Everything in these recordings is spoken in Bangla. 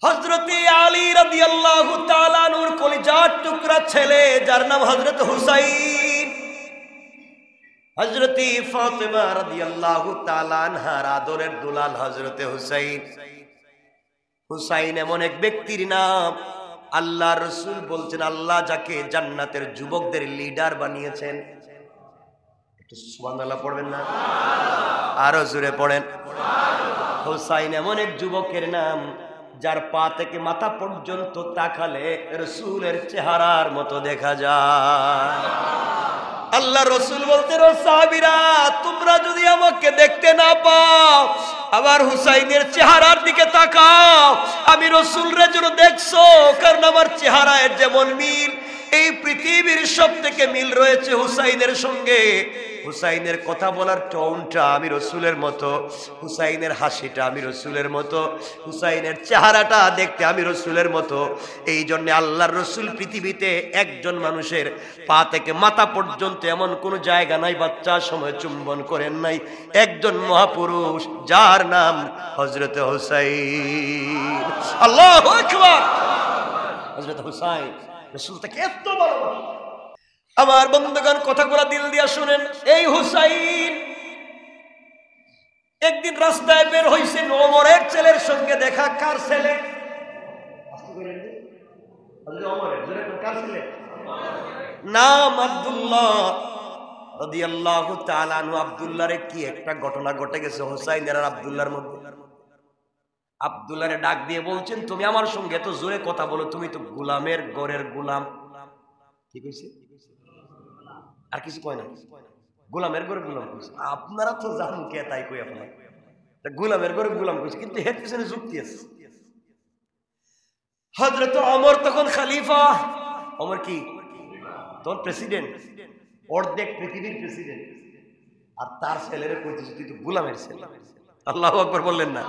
হযরত আলী রাদিয়াল্লাহু তাআলা নূর কলিজার টুকরা ছেলে যার নাম হযরত হুসাইন, হযরত ফাতেমা রাদিয়াল্লাহু তাআলা আনহার আদরের দুলাল হযরত হুসাইন। হুসাইন এমন এক ব্যক্তির নাম, আল্লাহর রাসূল বলছেন আল্লাহ যাকে জান্নাতের যুবকদের লিডার বানিয়েছেন। একটু সুবহানাল্লাহ পড়বেন না? আরো জোরে পড়েন। হুসাইন এমন এক যুবকের নাম যার পা থেকে মাথা পর্যন্ত তাকালে রাসূলের চেহারার মতো দেখা যায়। আল্লাহ রাসূল বলতেন, ও সাহাবীরা, তোমরা যদি আমাকে দেখতে না পাও, আবার হুসাইনের চেহারার দিকে তাকাও। আমি রাসূলরে যেন দেখছো, কারণ আমার চেহারায় যেমন মিল, এই পৃথিবীর সব থেকে মিল রয়েছে হুসাইনের সঙ্গে। হুসাইনের কথা বলার টোনটা আমি রাসূলের মতো, হুসাইনের হাসিটা আমি রাসূলের মতো, হুসাইনের চেহারাটা দেখতে আমি রাসূলের মতো। এই জন্য আল্লাহর রাসূল পৃথিবীতে একজন মানুষের পা থেকে মাথা পর্যন্ত এমন কোন জায়গা নাই বাচ্চার সময় চুম্বন করেন নাই। একজন মহাপুরুষ যার নাম হযরত হুসাইন। আল্লাহু আকবার। হযরত হুসাইন রাসূল তাকে এত ভালোবাসেন। আমার বন্ধুগণ, কথাগুলো দিল দিয়া শুনেন। এই হুসাইন একদিন রাস্তায় বের হইছেন, ওমরের ছেলের সঙ্গে দেখা। কার ছেলে? নাম আব্দুল্লাহ রাদিয়াল্লাহু তাআলা আনহু। আব্দুল্লাহর কি একটা ঘটনা ঘটে গেছে হুসাইনের আর আব্দুল্লাহর মধ্যে। আব্দুল্লাহরে ডাক দিয়ে বলছেন, তুমি আমার সঙ্গে এত জোরে কথা বলো, তুমি তো গোলামের ঘরের গোলাম। কি কইছে? আর কিছু কয় না, গোলামের ঘরে গোলাম কইছে। আপনারা তো জানেন কে, তাই কই আপনারা গোলামের ঘরে গোলাম কইছে, কিন্তু এর পিছনে যুক্তি আছে। হযরত ওমর তখন খলিফা। ওমর কি তখন প্রেসিডেন্ট, অর্ধেক পৃথিবীর প্রেসিডেন্ট। আর তার ছেলেরে কইতেছে তুই তো গোলামের ছেলে। আল্লাহু আকবার বললেন না?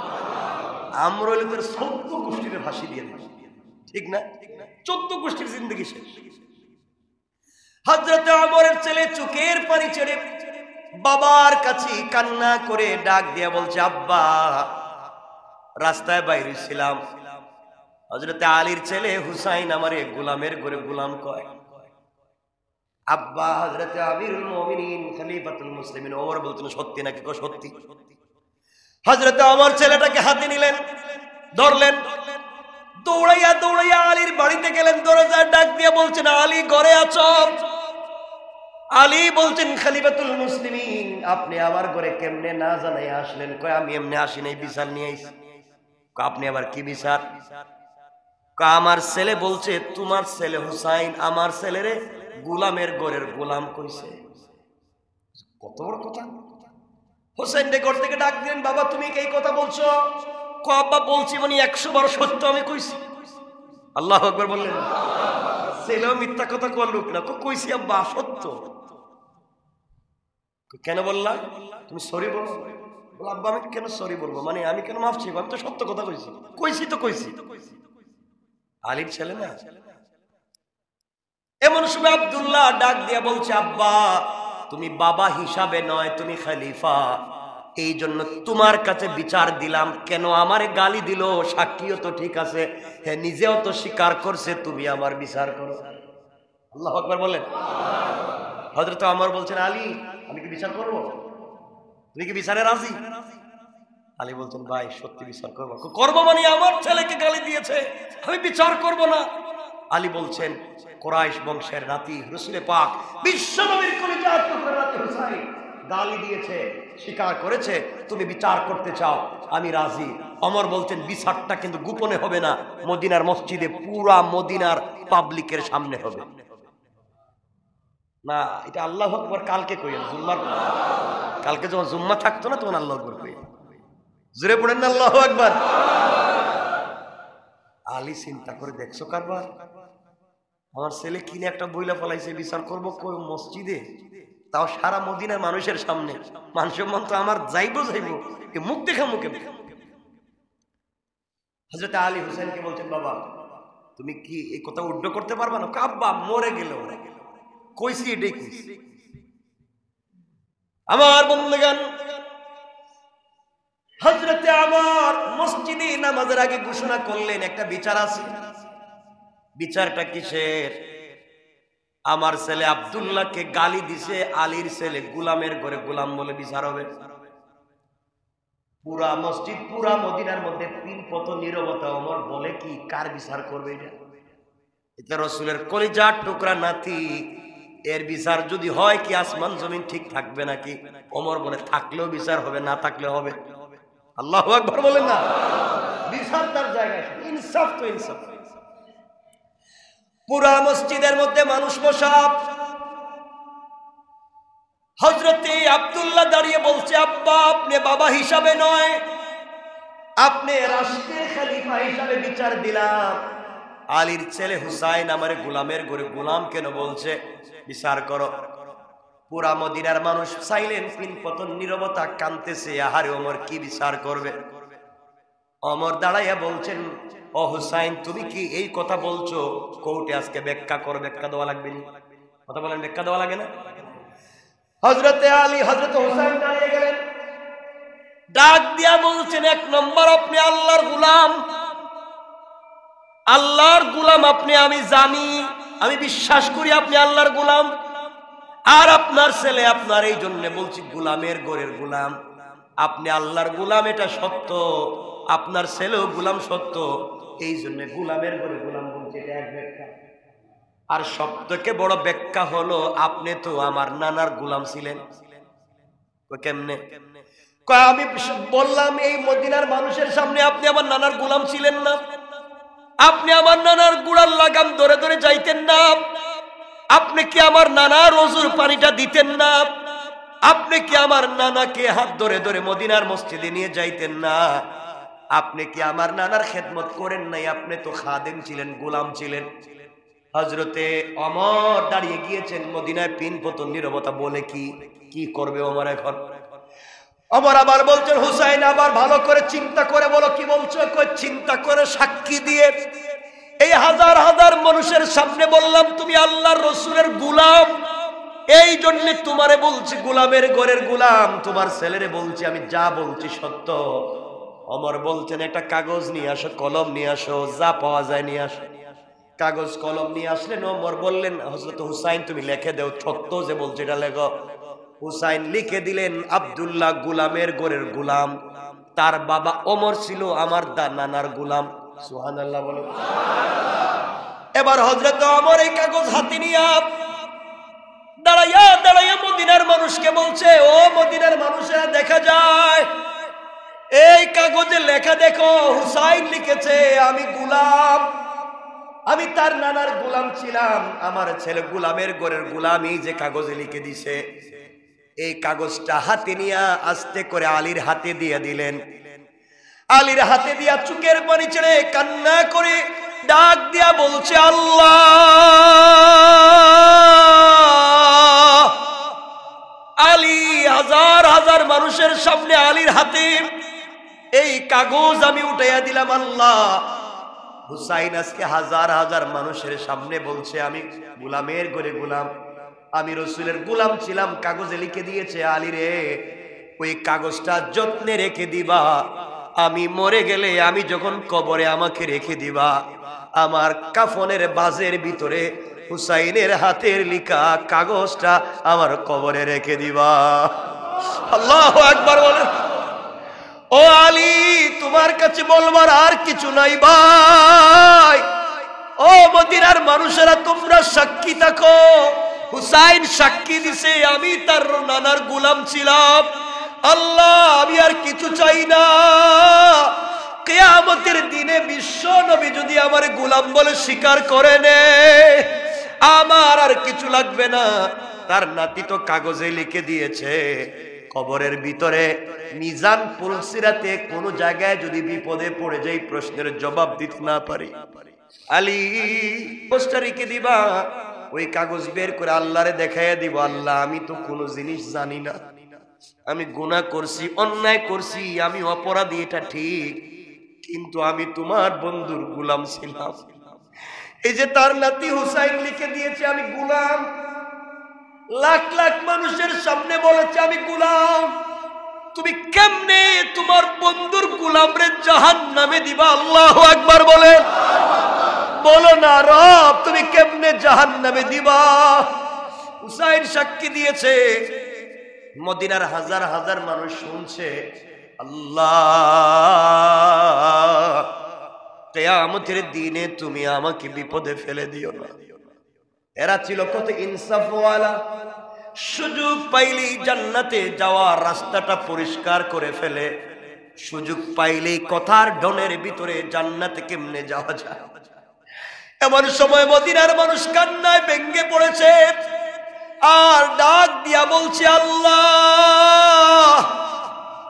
আমরা হইলে তোর 14 গোষ্ঠীর ফাঁসি দিয়ে দিই, ঠিক না? 14 গোষ্ঠীর জিন্দেগি শেষ। হযরত ওমরের ছেলে চোখের পানি ছেড়ে বাবার কাছে কান্না করে ডাক দিয়া বলছে, আব্বা, রাস্তায় বাইরে ছিলাম, হযরত আলীর ছেলে হুসাইন আমারে গোলামের ঘরে গোলাম কয়। আব্বা হযরত আমিরুল মুমিনিন খলিফাতুল মুসলিমিন ওমর বলতেন, সত্যি নাকি? কো সত্যি। হযরত ওমর ছেলেটাকে হাতে নিলেন, ধরলেন, দৌড়াইয়া দৌড়াইয়া আলীর বাড়িতে গেলেন। দরজায় ডাক দিয়ে বলছেন, আলী ঘরে আছো? আলী বলছেন, খলিফাতুল মুসলিমিন, আপনি আমার ঘরে কেমনে না জানাই আসলেন? কয়, আমি এমনি আসি নাই, বিচার নিয়ে আইছি। আপনি আবার কি বিচার? আমার ছেলে বলছে তোমার ছেলে হুসাইন আমার ছেলেরে গোলামের ঘরের গোলাম কইছে। কত বড় কথা! হুসাইন রে ঘর থেকে ডাক দিলেন, বাবা তুমি এই কথা বলছো? আব্বা বলছি, মানে 100 বার সত্য আমি কইছি। আল্লাহু আকবার বললেন। ছেলেও মিথ্যা কথা কোন লোক না, কইছি আব্বা সত্য। কেন বললা? তুমি সরি বলো। আব্বা আমি কেন সরি বলবো, মানে আমি কেন মাফ চাইবো? আমি তো সত্য কথা কইছি। কইছি তো কইছি। আলীর ছেলে না? এমন সময় আব্দুল্লাহ ডাক দিয়া বলছে, আব্বা তুমি বাবা হিসাবে নয়, তুমি খলিফা, এই জন্য তোমার কাছে বিচার দিলাম। কেন আমারে গালি দিল? সাক্ষীও তো ঠিক আছে, হ্যাঁ নিজেও তো স্বীকার করছে, তুমি আমার বিচার করো। আল্লাহু আকবার বলেন। হযরত ওমর বলছেন, আলী আমি কি বিচার করব? তুমি কি বিচারে রাজি? আলী বলছেন, ভাই সত্যি বিচার করবো। করবো মানে আমার ছেলেকে গালি দিয়েছে, আমি বিচার করব না। আলী বলছেন, কুরাইশ বংশের নাতি রাসূল পাক বিশ্বনবীর কলিজার টুকরা নাতি হুসাইন গালি দিয়েছে, স্বীকার করেছে, তুমি বিচার করতে চাও, আমি রাজি। ওমর বলছেন, বিচারটা কিন্তু গোপনে হবে না, মদিনার মসজিদে পুরা মদিনার পাবলিকের সামনে হবে। না, এটা আল্লাহু আকবার কালকে কইেন, জুম্মার কালকে যখন জুম্মা থাকতো না তখন আল্লাহু আকবার কইেন। জোরে পড়েন না আল্লাহু আকবার। আলী চিন্তা করে, দেখছো কারবার, আমার ছেলে কিনে একটা বইলা ফলাইছে, বিচার করবো কই মসজিদে, তাও সারা মদিনার মানুষের সামনে। মানুষের মন তো আমার যাইবো মুখ দেখা মুখে। হযরত আলী হুসাইনকে বলছেন, বাবা তুমি কি এই কথা উড্ড করতে পারবা না? আব্বা মরে গেল কইছি, এটাই কইছি। আমার বন্ধুগণ, হযরতে আমার মসজিদে নামাজের আগে ঘোষণা করলেন একটা বিচার আছে। বিচারটা কিসের? আমার ছেলে আব্দুল্লাহকে গালি দিছে, আলীর ছেলে গোলামের ঘরে গোলাম বলে বিচার হবে। পুরা মসজিদ, পুরা মদিনার মধ্যে তিন পত নীরবতা। ওমর বলে কি, কার বিচার করবে এটা? এটা রাসূলের কলিজার টুকরা নাতি, এর বিচার যদি হয় কি আসমান জমিন ঠিক থাকবে নাকি? ওমর বলে থাকলেও বিচার হবে, না থাকলেও হবে। আল্লাহু আকবার বলেন না? বিচার তার জায়গায়, ইনসাফ তো ইনসাফ। পুরা মসজিদের মধ্যে মানুষ বসা। হযরতে আব্দুল্লাহ দাঁড়িয়ে বলছে, আব্বা আপনি বাবা হিসাবে নয়, আপনি রাষ্ট্রের খলিফা হিসাবে বিচার দিলাম। আলীর ছেলে হুসাইন আমার গোলামের ঘরে গোলাম কেন বলছে, বিচার করো। পুরা মদিনার মানুষ সাইলেন্ট, পিন পতন নীরবতা, কাঁদতেছে। আহারে ওমর কি বিচার করবে? ওমর দাঁড়াইয়া বলছেন, ও হুসাইন তুমি কি এই কথা বলছো? কোর্টে আজকে ব্যাখ্যা করো, ব্যাখ্যা দেওয়া লাগবে না। কথা বলেন, ব্যাখ্যা দেওয়া লাগে না? হযরতে আলী, হযরত হুসাইন দাঁড়িয়ে গেলেন, ডাক দিয়া বলছেন, এক নম্বর আপনি আল্লাহর গোলাম, আল্লাহর গোলাম আপনি, আমি জানি, আমি বিশ্বাস করি আপনি আল্লাহর গোলাম। আর আপনার ছেলে, আপনার এই জন্য বলছি গোলামের ঘরের গোলাম। আপনি আল্লাহর গোলাম এটা সত্য, আপনার ছেলেও গোলাম সত্য, এই জন্য গোলামের ঘরে গোলাম বলছি, এটা এক ব্যাখ্যা। আর সবথেকে বড় ব্যাখ্যা হলো আপনি তো আমার নানার গোলাম ছিলেন। কেমনে? আমি বললাম এই মদিনার মানুষের সামনে আপনি আমার নানার গোলাম ছিলেন না, আপনি আমার নানার গুড়ার লাগাম ধরে ধরে যাইতেন না, আপনি কি আমার নানার ওযুর পানিটা দিতেন না, আপনি কি আমার নানাকে হাত ধরে ধরে মদিনার মসজিদে নিয়ে যাইতেন না, আপনি কি আমার নানার খেদমত করেন নাই? আপনি তো খাদেম ছিলেন, গোলাম ছিলেন। হযরতে ওমর দাঁড়িয়ে গিয়েছেন মদিনায়, পিন পতন নীরবতা। বলে কি করবে ওমর এখন? ওমর আবার বলছেন, হুসাইন আবার ভালো করে চিন্তা করে বলো কি বলছো। চিন্তা করে সাক্ষী দিয়ে এই হাজার হাজার মানুষের সামনে বললাম তুমি আল্লাহর রাসূলের গোলাম, এই জন্য তোমারে বলছি গোলামের ঘরের গোলাম। তোমার ছেলেরে বলছি আমি যা বলছি সত্য। ওমর বলছেন, একটা কাগজ নিয়ে আসো, কলম নিয়ে আসো, যা পাওয়া যায় নিয়ে আসো। কাগজ কলম নিয়ে আসলেন। ওমর বললেন, হযরত হুসাইন তুমি লিখে দাও, সত্য যে বলছে এটা লেখো। হুসাইন লিখে দিলেন, আব্দুল্লাহ গোলামের ঘরের গোলাম, তার বাবা ওমর ছিল আমার নানার গোলাম। সুবহানাল্লাহ বলো। এবার হযরত ওমর এই কাগজ হাতে নিয়ে দাঁড়াইয়া দাঁড়াইয়া মদিনার মানুষকে বলছে, ও মদিনার মানুষেরা দেখা যায় এই কাগজে লেখা দেখো, হুসাইন লিখেছে আমি গোলাম, আমি তার নানার গোলাম ছিলাম, আমার ছেলে গোলামের ঘরের গোলাম। এই যে কাগজে লিখে দিছে, এই কাগজটা হাতে নিয়ে আস্তে করে আলীর হাতে দিয়ে দিলেন। আলীর হাতে দিয়া চোখের পানি ছেড়ে কান্না করে ডাক দিয়া বলছে, আল্লাহ। আলী, হাজার হাজার মানুষের সামনে আলীর হাতে এই কাগজ আমি উঠাইয়া দিলাম, আল্লাহ। হুসাইন আজকে হাজার হাজার মানুষের সামনে বলছে আমি গোলামের ঘরে গোলাম, আমি রাসূলের গোলাম ছিলাম, কাগজে লিখে দিয়েছে। আলী রে, ওই কাগজটা যত্নে রেখে দিবা, আমি মরে গেলে, আমি যখন কবরে আমাকে রেখে দিবা, আমার কাফনের বাজের ভিতরে হুসাইনের হাতের লেখা কাগজটা আমার কবরে রেখে দিবা। আল্লাহু আকবার বলেন। ও আলী, তোমার কাছে বলবার আর কিছু নাই ভাই। ও মদিনার মানুষেরা তোমরা সাক্ষী থাকো, হুসাইন সাক্ষী দিছে আমি তার নানার গোলাম ছিলাম। আল্লাহ, আমি আর কিছু চাই না। কিয়ামতের দিনে বিশ্ব নবী যদি আমার গোলাম বলে স্বীকার করে নে, আমার আর কিছু লাগবে না। তার নাতি তো কাগজে লিখে দিয়েছে, কবরের ভিতরে মিজান পুলসিরাতে কোন জায়গায় যদি বিপদে পড়ে যাই, প্রশ্নের জবাব দিতে না পারি, আলী পোস্টার রেখে দিবা, ওই কাগজ বের করে আল্লাহরে দেখাইয়া দিব, আল্লাহ আমি তো কোনো জিনিস জানি না, আমি গুনাহ করছি, অন্যায় করছি, আমি অপরাধী, এটা ঠিক, কিন্তু আমি তোমার বন্ধুর গোলাম ছিলাম। এই যে তার নাতি হুসাইন লিখে দিয়েছে আমি গোলাম, লাখ লাখ মানুষের সামনে বলেছে আমি গোলাম, তুমি কেমনে তোমার বন্ধুর গোলামরে জাহান্নামে দিবা? আল্লাহু আকবার বলেন। বলো না রব তুমি কেমনে জাহান্নামে দিবা? হুসাইন সাক্ষী দিয়েছে, মদিনার হাজার হাজার মানুষ শুনছে। আল্লাহ কিয়ামতের দিনে তুমি আমাকে বিপদে ফেলে দিও না। এরা ছিল কত ইনসাফওয়ালা, সুযোগ পাইলেই জান্নাতে যাওয়ার রাস্তাটা পরিষ্কার করে ফেলে, সুযোগ পাইলেই কথার ডনের ভিতরে জান্নাতে কেমনে যাওয়া যায়। এমন সময় মদিনার মানুষ কান্নায় ভেঙ্গে পড়েছে আর ডাক দিয়া বলছে, আল্লাহ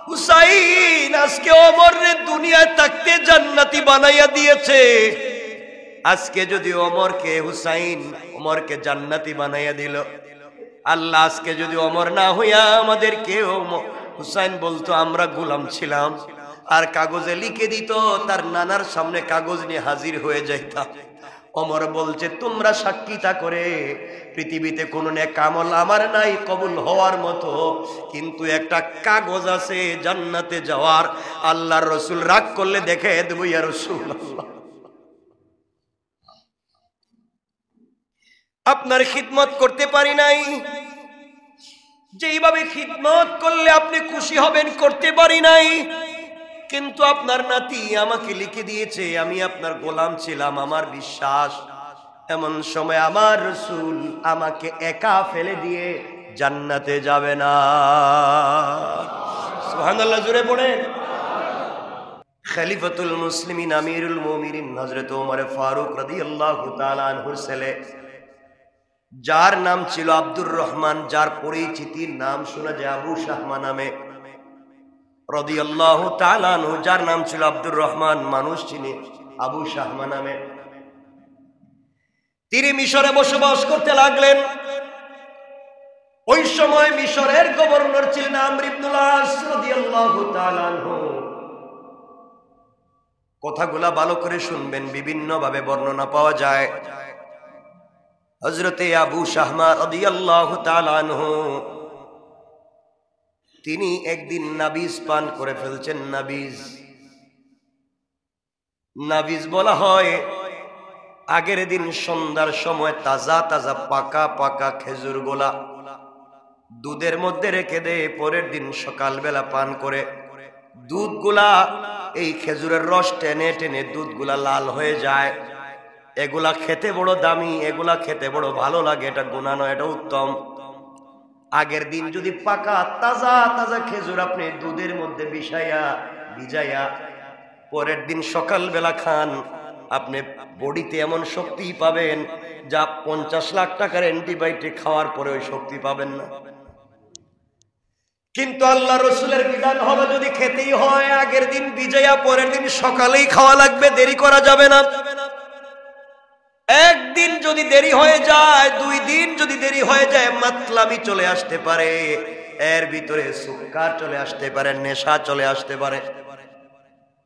হুসাইন আজকে ওমরের দুনিয়ায় থাকতে জান্নাতি বানাইয়া দিয়েছে, আজকে যদি ওমরকে জান্নাতি বানাইয়া দিল, আল্লাহ আজকে যদি ওমর না হইয়া আমাদেরকে হুসাইন বলতো আমরা গোলাম ছিলাম, আর কাগজে লিখে দিত, তার নানার সামনে কাগজ নিয়ে হাজির হয়ে যাইতাম। ওমর বলছে তোমরা সাক্ষীতা করে পৃথিবীতে কোন নেক আমল আমার নাই কবুল হওয়ার মতো, কিন্তু একটা কাগজ আছে জান্নাতে যাওয়ার। আল্লাহর রাসূল রাগ করলে দেখে দেব ইয়া রাসূলুল্লাহ, আপনার খিদমত করতে পারি নাই, যেইভাবে খিদমত করলে আপনি খুশি হবেন করতে পারি নাই, কিন্তু আপনার নাতি আমাকে লিখে দিয়েছে আমি আপনার গোলাম ছিলাম, আমার বিশ্বাস এমন সময় আমার রাসূল আমাকে একা ফেলে দিয়ে জান্নাতে যাবে না। সুবহানাল্লাহ, জোরে পড়েন। খলিফাতুল মুসলিমিন আমিরুল মুমিনিন হযরত ওমর ফারুক রাদিয়াল্লাহু তাআলা আনহুর ছেলে, যার নাম ছিল আব্দুর রহমান, যার পরিচিতির নাম শোনা যায় আবু শাহমা নামে, রাদিয়াল্লাহু তাআলা আনহু, যার নাম ছিল আব্দুর রহমান, মানুষ চিনে আবু শাহমা নামে। তিনি মিশরে বসবাস করতে লাগলেন। ওই সময় মিশরের গভর্নর ছিলেন আমর ইবনুল আস রাদিয়াল্লাহু তাআলা আনহু। কথাগুলা ভালো করে শুনবেন, বিভিন্ন ভাবে বর্ণনা পাওয়া যায়। হযরতে আবু শাহমা রাদিয়াল্লাহু তাআলা আনহু তিনি একদিন নাবিজ পান করে ফেলছেন। নাবিজ বলা হয় আগের দিন সন্ধ্যার সময় তাজা তাজা পাকা পাকা খেজুর গোলা দুধের মধ্যে রেখে দেয়, পরের দিন সকালবেলা পান করে দুধগুলা, এই খেজুরের রস টেনে টেনে দুধগুলা লাল হয়ে যায়। এগুলা খেতে বড় দামি, এগুলা খেতে বড় ভালো লাগে, এটা গুনাহ নয়, এটা উত্তম। আগের দিন যদি পাকা তাজা তাজা খেজুর আপনি দুধের মধ্যে ভিজাইয়া পরের দিন সকালবেলা খান, আপনি বডিতে এমন শক্তি পাবেন যা 50 লাখ টাকার অ্যান্টিবায়োটিক খাওয়ার পরে ওই শক্তি পাবেন না। কিন্তু আল্লাহ রসুলের বিধান হলো যদি খেতেই হয় আগের দিন ভিজাইয়া পরের দিন সকালেই খাওয়া লাগবে, দেরি করা যাবে না। একদিন যদি দেরি হয়ে যায়, 2 দিন যদি দেরি হয়ে যায়, মাতলামি চলে আসতে পারে, এর ভিতরে সুক্কার চলে আসতে পারে, নেশা চলে আসতে পারে।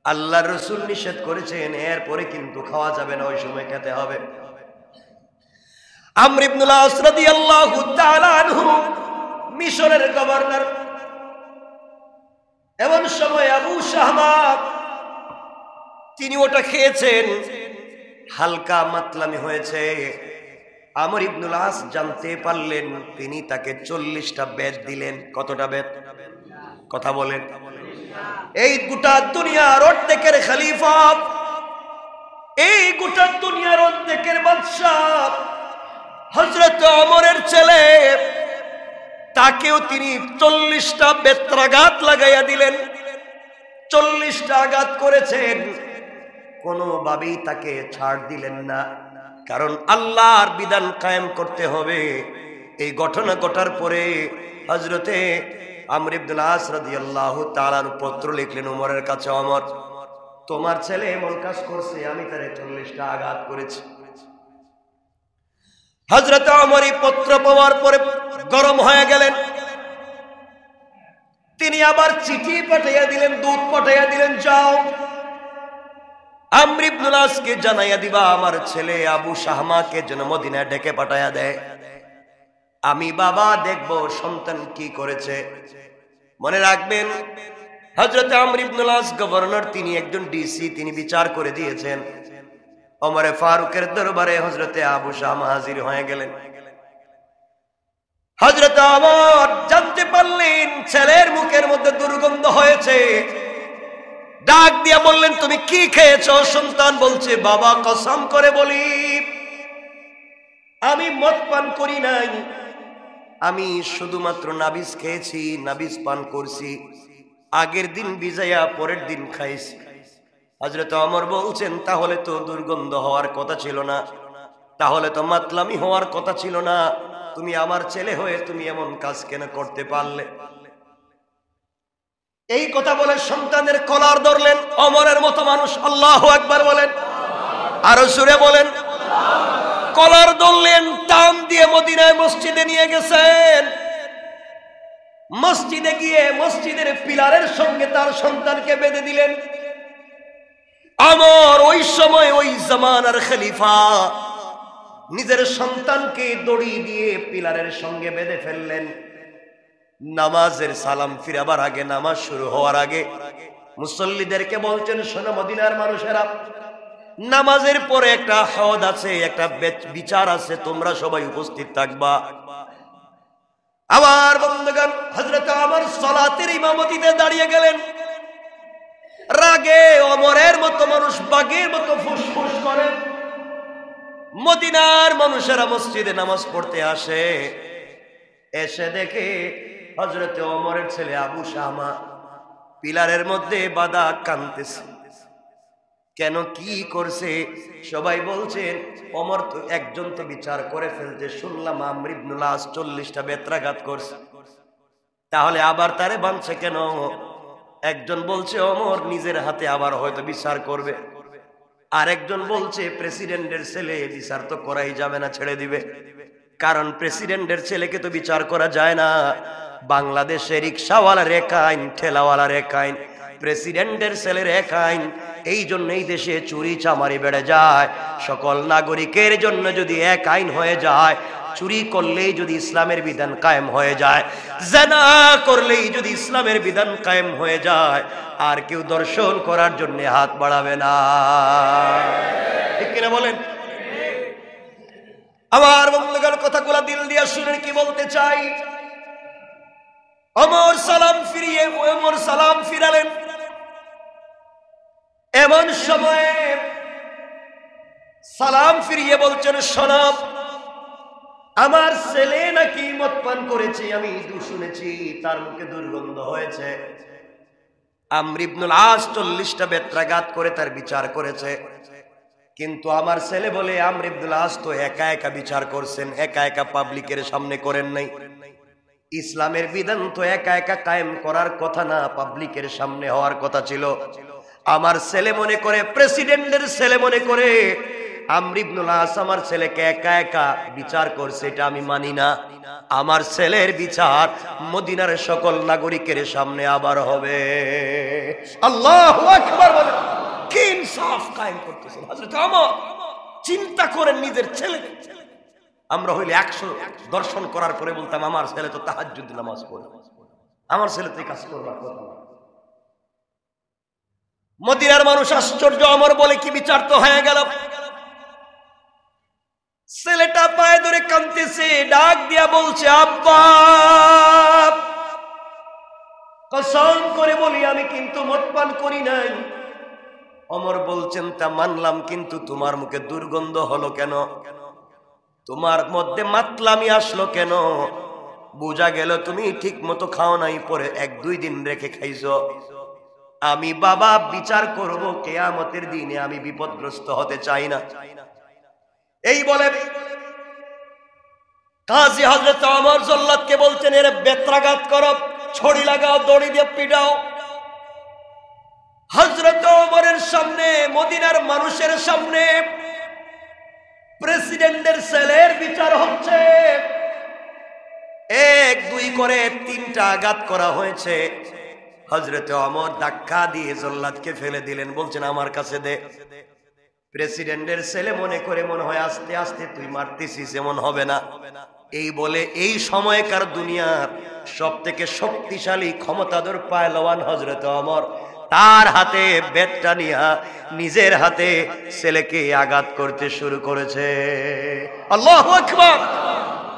আল্লাহর রাসূল নিষেধ করেছেন, এরপরে কিন্তু খাওয়া যাবে না, ওই সময় খেতে হবে। আমর ইবনুল আস রাদিয়াল্লাহু তাআলা আনহু মিশরের গভর্নর। এমন সময় আবু শাহমা তিনি ওটা খেয়েছেন, হালকা মাতলামি হয়েছে। আমর ইবনুল আস জানতে পারলেন, তিনি তাকে 40টা বেত দিলেন। কতটা বেত? কথা বলেন। এই গোটা দুনিয়ার অর্ধেকের খলিফা, এই গোটা দুনিয়ার অর্ধেকের বাদশাহ হযরত ওমরের ছেলে, তাকেও তিনি 40টা বেত্রাঘাত লাগাইয়া দিলেন। 40টা আঘাত করেছেন, কোনোভাবেই তাকে ছাড় দিলেন না, কারণ আল্লাহর বিধান কায়েম করতে হবে। এই ঘটনা ঘটার পরে হযরতে আমর ইবনুল আস রাদিয়াল্লাহু তাআলার পত্র লিখলেন ওমরের কাছে, ওমর তোমার ছেলে এমন কাজ করছে, আমি তারে 40টা আঘাত করেছি। হযরত ওমর এই পত্র পাওয়ার পরে গরম হয়ে গেলেন। তিনি আবার চিঠি পাঠাইয়া দিলেন, দূত পাঠাইয়া দিলেন, যাও আমর ইবনুল আসকে জানাইয়া দিবা আমার ছেলে আবু শাহমাকে যেন মদিনায় ডেকে পাঠাইয়া দেয়, আমি বাবা দেখব সন্তান কি করেছে। মনে রাখবেন, হযরত আমর ইবনুল আস গভর্নর, তিনি একজন ডিসি, তিনি বিচার করে দিয়েছেন। ওমরে ফারুকের দরবারে হযরতে আবু শামা হাজির হয়ে গেলেন। হযরত ওমর জানতে পারলেন ছেলের মুখের মধ্যে দুর্গন্ধ হয়েছে। ডাক দিয়া বললেন, তুমি কি খেয়েছো? সন্তান বলছে, বাবা কসম করে বলি আমি মদ পান করি নাই, আমি শুধুমাত্র নাবিজ খেয়েছি, নাবিজ পান করছি, আগের দিন ভিজাইয়া পরের দিন খাইছি। হযরত ওমর বলছেন, তাহলে তো দুর্গন্ধ হওয়ার কথা ছিল না, তাহলে তো মাতলামি হওয়ার কথা ছিল না, তুমি আমার ছেলে হয়ে তুমি এমন কাজ কেন করতে পারলে? এই কথা বলে সন্তানের কলার ধরলেন। ওমরের মতো মানুষ আল্লাহু আকবার বলেন, আরো জোরে বলেন। কলার ধরলেন, টান দিয়ে মদিনায় মসজিদে নিয়ে গেছেন। মসজিদে গিয়ে মসজিদের পিলারের সঙ্গে তার সন্তানকে বেঁধে দিলেন। ওমর ওই সময় ওই জামানার খলিফা, নিজের সন্তানকে দড়ি দিয়ে পিলারের সঙ্গে বেঁধে ফেললেন। নামাজের সালাম ফিরাবার আগে, নামাজ শুরু হওয়ার আগে মুসল্লিদেরকে বলছেন, শোনো মদিনার মানুষেরা, নামাজের পরে একটা হদ আছে, একটা বিচার আছে, তোমরা সবাই উপস্থিত থাকবা। আমার বন্ধুগণ, হযরত ওমর সালাতের ইমামতিতে দাঁড়িয়ে গেলেন। রাগে ওমরের মতো মানুষ বাঘের মতো ফুসফুস করে। মদিনার মানুষেরা মসজিদে নামাজ পড়তে আসে, এসে দেখে হযরত ওমরের ছেলে আবু শামা পিলারের মধ্যে বাঁধা কাঁদতেছে। কেন, কি করছে? সবাই বলছেন, ওমর তো একজন তো বিচার করে ফেলতে শুনলাম, আমর ইবনুল আস 40টা বেত্রাঘাত করছে, তাহলে আবার তারে বাঁধছে কেন? একজন বলছে ওমর নিজের হাতে আবার হয়তো বিচার করবে, আর একজন বলছে প্রেসিডেন্টের ছেলে, বিচার তো করাই যাবে না, ছেড়ে দিবে। কারণ প্রেসিডেন্টের ছেলেকে তো বিচার করা যায় না। বাংলাদেশে রিক্সাওয়ালার এক আইন, ঠেলাওয়ালার এক আইন, প্রেসিডেন্টের ছেলের এক আইন। এই জন্য এই দেশে চুরি চামারি বেড়ে যায়। সকল নাগরিকের জন্য যদি এক আইন হয়ে যায়, চুরি করলেই যদি ইসলামের বিধান কায়েম হয়ে যায়, জিনা করলেই যদি ইসলামের বিধান কায়েম হয়ে যায়, আর কেউ দর্শন করার জন্য হাত বাড়াবে না। ঠিক কিনা বলেন? আমার বন্ধুগণ, কথাগুলো দিল দিয়া শুনেন, কি বলতে চাই। ওমর সালাম ফিরালেন। এমন সময়ে সালাম ফিরিয়ে বলছেন, শোনো, আমার ছেলে নাকি মদ পান করেছে, আমি শুনেছি, তার মুখে দুর্গন্ধ হয়েছে। আমর ইবনুল আস 40টা বেত্রাঘাত করে তার বিচার করেছে। কিন্তু আমার ছেলে বলে, আমর ইবনুল আস তো একা একা বিচার করছেন, একা একা পাবলিকের সামনে করেন নাই। ইসলামের বিধান তো একা একা কায়েম করার কথা না, পাবলিকের সামনে হওয়ার কথা ছিল। আমার ছেলে মনে করে, প্রেসিডেন্টের ছেলে মনে করে আমর ইবনুল আস আমার ছেলেকে একা একা বিচার করছে, এটা আমি মানি না। আমার ছেলের বিচার মদিনার সকল নাগরিকের সামনে আবার হবে। আল্লাহু আকবার বলেন। কি ইনসাফ কায়েম করতেছেন হযরত ওমর। চিন্তা করেন নিজের ছেলে। আমরা হইলে 100 দর্শন করার পরে বলতাম, আমার ছেলে তো তাহাজ্জুদ নামাজ পড়ে, আমার ছেলে তো এই কাজ করবার কথা না। মদিনার মানুষ আশ্চর্য, ওমর বলে কি বিচার তো হয়ে গেল। ছেলেটা পায়ে ধরে কাঁদতেছে, ডাক দিয়া বলছে, আব্বা কসম করে বলি আমি কিন্তু মদ পান করি নাই। ওমর বলছেন, তা মানলাম, কিন্তু তোমার মুখে দুর্গন্ধ হলো কেন? তোমার মধ্যে মাতলামি আসলো কেন? বোঝা গেল তুমি ঠিক মতো খাও নাই, পরে 1-2 দিন রেখে খাইছো। আমি বাবা বিচার করব কিয়ামতের দিনে, আমি বিপদগ্রস্ত হতে চাই না। এই বলে কাজী হযরত ওমর জল্লাদকে বলছেন, এর বেত্রাঘাত করো, ছড়ি লাগাও, দড়ি দিয়ে পিটাও। হযরত ওমরের সামনে, মদিনার মানুষের সামনে প্রেসিডেন্টের ছেলের বিচার হচ্ছে। 1-2 করে 3টা আঘাত করা হয়েছে। হযরত ওমর ধাক্কা দিয়ে জল্লাদকে ফেলে দিলেন, বলছেন, আমার কাছে দে। প্রেসিডেন্টের ছেলে মনে করে, মনে হয় আস্তে আস্তে তুই মারতেছিস, এমন হবে না। এই বলে এই সময়কার দুনিয়ার সব থেকে শক্তিশালী ক্ষমতাধর পায়লওয়ান হযরত ওমর তার হাতে বেতটা নিয়া নিজের হাতে ছেলেকে আঘাত করতে শুরু করেছে। আল্লাহু আকবার!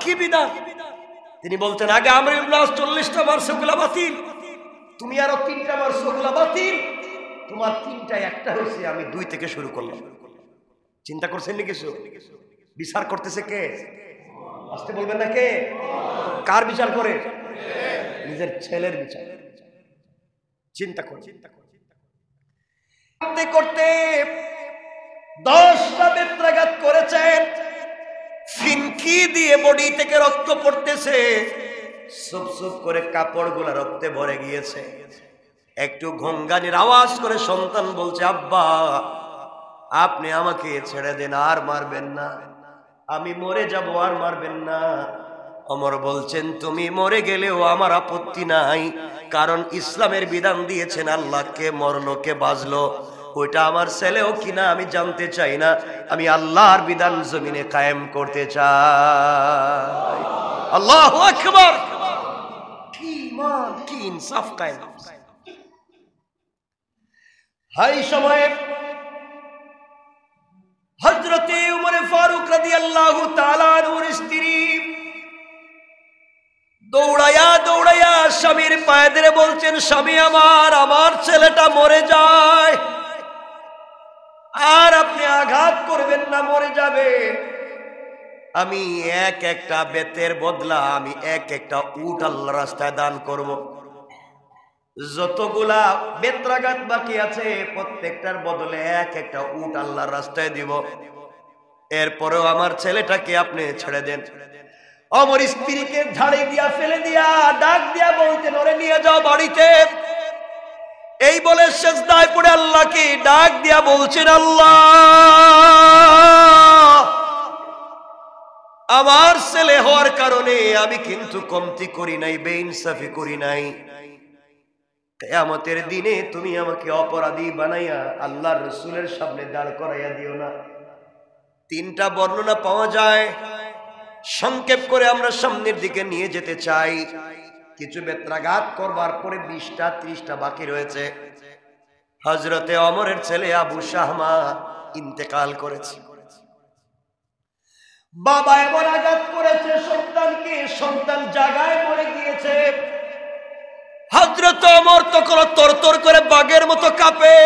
কি বিধান! তিনি বলতেন, আগে আমর ইবনে আস 40টা মারছে, ওগুলা বাতিল, তুমি আরো 3টা মারছো, ওগুলা বাতিল, তোমার 3টায় একটা হয়েছে, আমি 2 থেকে শুরু করলাম। চিন্তা করছেন নি কিছু? বিচার করতেছে কে? আসতে বলবেন না কে? কার বিচার করে? নিজের ছেলের বিচার। চিন্তা করতে করতে 10টা বেত্রাঘাত করেছেন, ফিনকি দিয়ে বডি থেকে রক্ত পড়তেছে, সুপ সুপ করে কাপড়গুলা রক্তে ভরে গিয়েছে। একটু ঘঙ্গানির আওয়াজ করে সন্তান বলছে, আব্বা আপনি আমাকে ছেড়ে দেন, আর মারবেন না, আমি মরে যাব, আর মারবেন না। ওমর বলছেন, তুমি মরে গেলেও আমার আপত্তি নাই, কারণ ইসলামের বিধান দিয়েছেন আল্লাহ, কে মরলো কে বাঁচলো ওইটা আমার ছেলেও কিনা আমি জানতে চাই না, আমি আল্লাহর বিধান জমিনে কায়েম করতে চাই। আল্লাহু আকবার! কি মান, কি ইনসাফ কায়েম! হাই সময়ে হযরতে উমর ফারুক রাদিয়াল্লাহু তাআলা আনহুর স্ত্রী দৌড়ায়া দৌড়ায়া স্বামীর পায়ে ধরে বলছেন, স্বামী আমার, আমার ছেলেটা মরে যায়, আর আপনি আঘাত করবেন না, মরে যাবে। আমি একটা বেতের বদলা আমি একটা উট আল্লাহর রাস্তায় দান করব। যতগুলা বেত্রাঘাত বাকি আছে প্রত্যেকটার বদলে একটা উট আল্লাহর রাস্তায় দিব। এরপরেও আমার ছেলেটাকে আপনি ছেড়ে দেন। ওমর স্ত্রীকে ঝাড়ি দিয়া ফেলে দিয়া ডাক দিয়া বলতেন, ওরে নিয়ে যাও বাড়িতে। এই বলে সিজদায় পড়ে আল্লাহকে ডাক দিয়া বলছেন, আল্লাহ আমার ছেলে হওয়ার কারণে আমি কিন্তু কমতি করি নাই, বেইনসাফি করি নাই, কিয়ামতের দিনে তুমি আমাকে অপরাধী বানাইয়া আল্লাহর রাসূলের সামনে দাঁড় করাইয়া দিও না। 3টা বর্ণনা পাওয়া যায়, সংক্ষেপ করে আমরা সামনের দিকে নিয়ে যেতে চাই। কিছু বেত্রাঘাত করবার পরে 20টা 30টা বাকি রয়েছে। হযরতে ওমরের ছেলে আবু শাহমা ইন্তেকাল করেছে। বাবা এমন আঘাত করেছে সন্তানকে, সন্তান জায়গায় মরে গিয়েছে। হযরত ওমর তখন তরতর করে বাঘের মতো কাঁপে,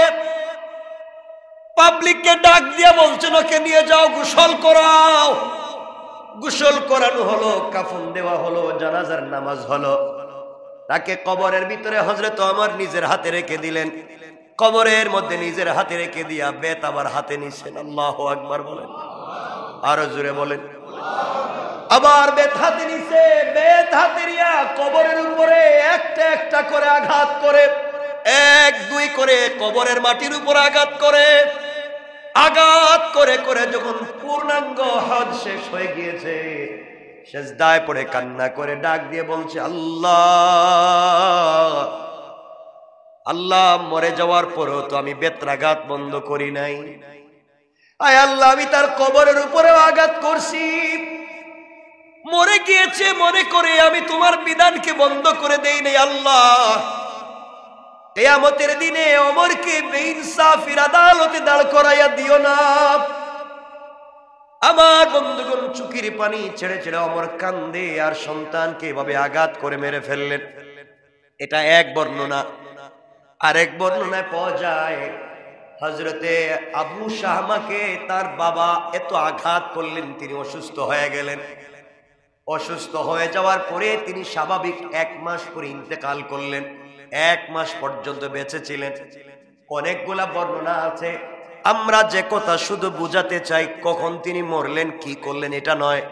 পাবলিককে ডাক দিয়ে বলছেন, ওকে নিয়ে যাও, গোসল করাও। গোসল করানো হলো, কাফন দেওয়া হলো, জানাজার নামাজ হলো। তাকে কবরের ভিতরে হযরত ওমর নিজের হাতে রেখে দিলেন। কবরের মধ্যে নিজের হাতে রেখে দিয়া বেত আবার হাতে নিছেন। আল্লাহু আকবার বলেন, আরো জোরে বলেন। আবার বেত হাতে নিছে, বেত হাতে নিয়া কবরের উপরে একটা একটা করে আঘাত করে, 1 2 করে কবরের মাটির উপর আঘাত করে, আঘাত করে করে যখন পূর্ণাঙ্গ হজ শেষ হয়ে গিয়েছে, সিজদায় পড়ে কান্না করে ডাক দিয়ে বলছে, আল্লাহ আল্লাহ, মরে যাওয়ার পরও তো আমি বেত্রাঘাত বন্ধ করি নাই। আয় আল্লাহ, আমি তার কবরের উপরেও আঘাত করছি, মরে গিয়েছে মনে করে আমি তোমার বিধানকে বন্ধ করে দেই নাই। আল্লাহ, কিয়ামতের দিনে ওমরকে বেইনসাফির আদালতে দাঁড় করাইয়া দিও না। আমার বন্ধুগণ, চোখের পানি ছেড়ে ছেড়ে ওমর কান্দে, আর সন্তানকে এভাবে আঘাত করে মেরে ফেললেন। এটা এক বর্ণনা। আরেক বর্ণনায় পাওয়া যায়, হযরতে আবু শাহমাকে তার বাবা এত আঘাত করলেন, তিনি অসুস্থ হয়ে গেলেন। অসুস্থ হয়ে যাওয়ার পরে তিনি স্বাভাবিক 1 মাস পরে ইন্তেকাল করলেন। 1 মাস পর্যন্ত বেঁচে ছিলেন। অনেকগুলা বর্ণনা আছে, আমরা যে কথা শুধু বুঝাতে চাই কখন তিনি মরলেন, কি করলেন, এটা নয়।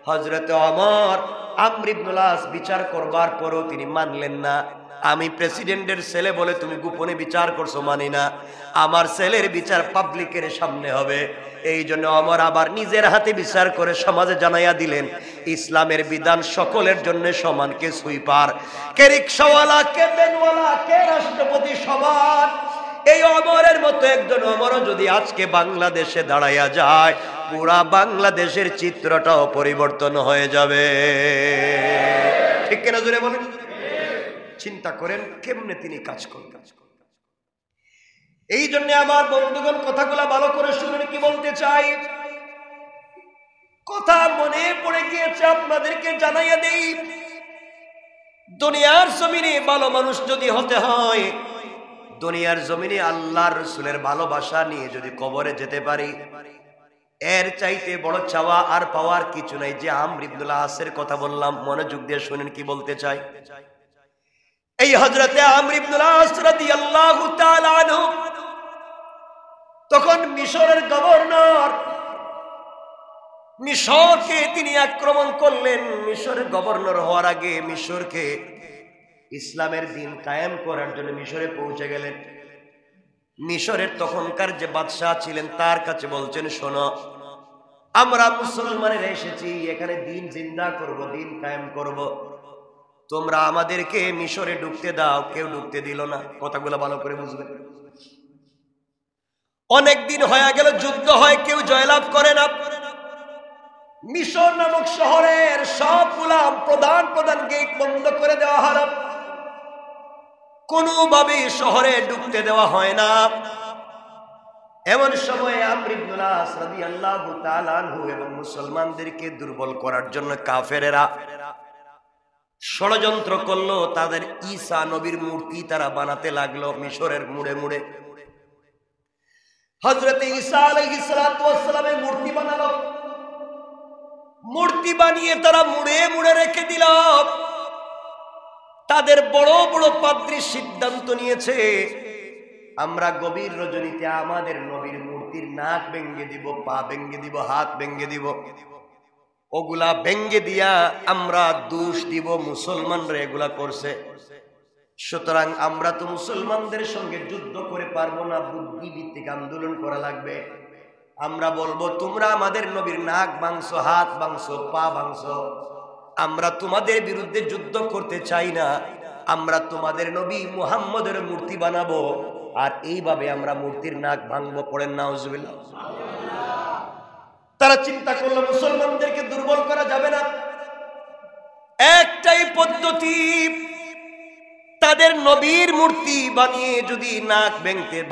হযরতে ওমর আমর ইবনুল আস বিচার করবার পরেও তিনি মানলেন না। আমি প্রেসিডেন্টের ছেলে বলে তুমি গোপনে বিচার করছো, মানি না, আমার ছেলের বিচার পাবলিকের সামনে হবে। এই জন্য ওমর আবার নিজের হাতে বিচার করে সমাজে জানাইয়া দিলেন, ইসলামের বিধান সকলের জন্য সমান, কে সুইপার, কে রিকশাওয়ালা, কে বেনওয়ালা, কে রাষ্ট্রপতি, সমান। এই ওমরের মতো একজন ওমরও যদি আজকে বাংলাদেশে দাঁড়াইয়া যায়, পুরা বাংলাদেশের চিত্রটাও পরিবর্তন হয়ে যাবে। ঠিক কিনা জোরে বলেন? চিন্তা করেন কেমনে তিনি কাজ করবেন। এই জন্য আমার বন্ধুগণ কথাগুলা ভালো করে শুনুন, কি বলতে চাই। কথা মনে পড়ে গিয়েছে, আপনাদেরকে জানাইয়া দেই। দুনিয়ার জমিনে ভালো মানুষ যদি হতে হয়, দুনিয়ার জমিনে আল্লাহর রাসূলের ভালোবাসা নিয়ে যদি কবরে যেতে পারি, এর চাইতে বড় চাওয়া আর পাওয়ার কিছু নাই। যে আমর ইবনুল আসের কথা বললাম, মনোযোগ দিয়ে শুনেন কি বলতে চাই। এই হযরতে আমর ইবনুল আস রাদিয়াল্লাহু তাআলা আনহু তখন মিশরের গভর্নর, মিশরকে তিনি আক্রমণ করলেন। মিশরের গভর্নর হওয়ার আগে মিশরকে ইসলামের দিন কায়েম করার জন্য মিশরে পৌঁছে গেলেন। মিশরের তখনকার যে বাদশাহ ছিলেন তার কাছে বলছেন, শোনো, আমরা মুসলমানেরা এসেছি, এখানে দিন জিন্দা করব, দিন কায়েম করব, তোমরা আমাদেরকে মিশরে ঢুকতে দাও। কেউ ঢুকতে দিল না। কথাগুলো ভালো করে বুঝবেন। অনেক দিন হয়ে গেল, যুদ্ধ হয়, কেউ জয়লাভ করে না। মিশর নামক শহরের সবগুলা প্রধান প্রধান গেট বন্ধ করে দেওয়া হলো, কোনোভাবে শহরে ঢুকতে দেওয়া হয় না। এমন সময়ে আমর ইবনুল আস রাদিয়াল্লাহু তাআলা আনহু এবং মুসলমানদেরকে দুর্বল করার জন্য কাফেরেরা ষড়যন্ত্র করলো। তাদের ঈসা নবীর মূর্তি তারা বানাতে লাগলো মিশরের মুড়ে মুড়ে। হযরত ঈসা আলাইহিস সালাতু ওয়াস সালামের মূর্তি বানালো। মূর্তি বানিয়ে তারা মুড়ে মুড়ে রেখে দিল। তাদের বড় বড় পাদ্রী সিদ্ধান্ত নিয়েছে, আমরা গভীর রজনীতে আমাদের নবীর মূর্তির নাক ভেঙে দিব, পা ভেঙে দিব, হাত ভেঙে দিব। ওগুলা ভেঙে দিয়া আমরা দোষ দিব মুসলমানরা এগুলা করছে। সুতরাং আমরা তো মুসলমানদের সঙ্গে যুদ্ধ করে পারবো না, বুদ্ধিভিত্তিক আন্দোলন করা লাগবে। আমরা বলবো, তোমরা আমাদের নবীর নাক ভাঙছো, হাত ভাঙছো, পা ভাঙছো, আমরা তোমাদের বিরুদ্ধে যুদ্ধ করতে চাই না। আমরা তোমাদের নবী মুহাম্মদের মূর্তি বানাবো, আর এইভাবে আমরা মূর্তির নাক ভাঙবো। পড়েন নাউজুবিল্লাহ। তারা চিন্তা করলো মুসলমানদেরকে দুর্বল করা যাবে না, একটাই পদ্ধতি, তাদের নবীর মূর্তি বানিয়ে যদি নাক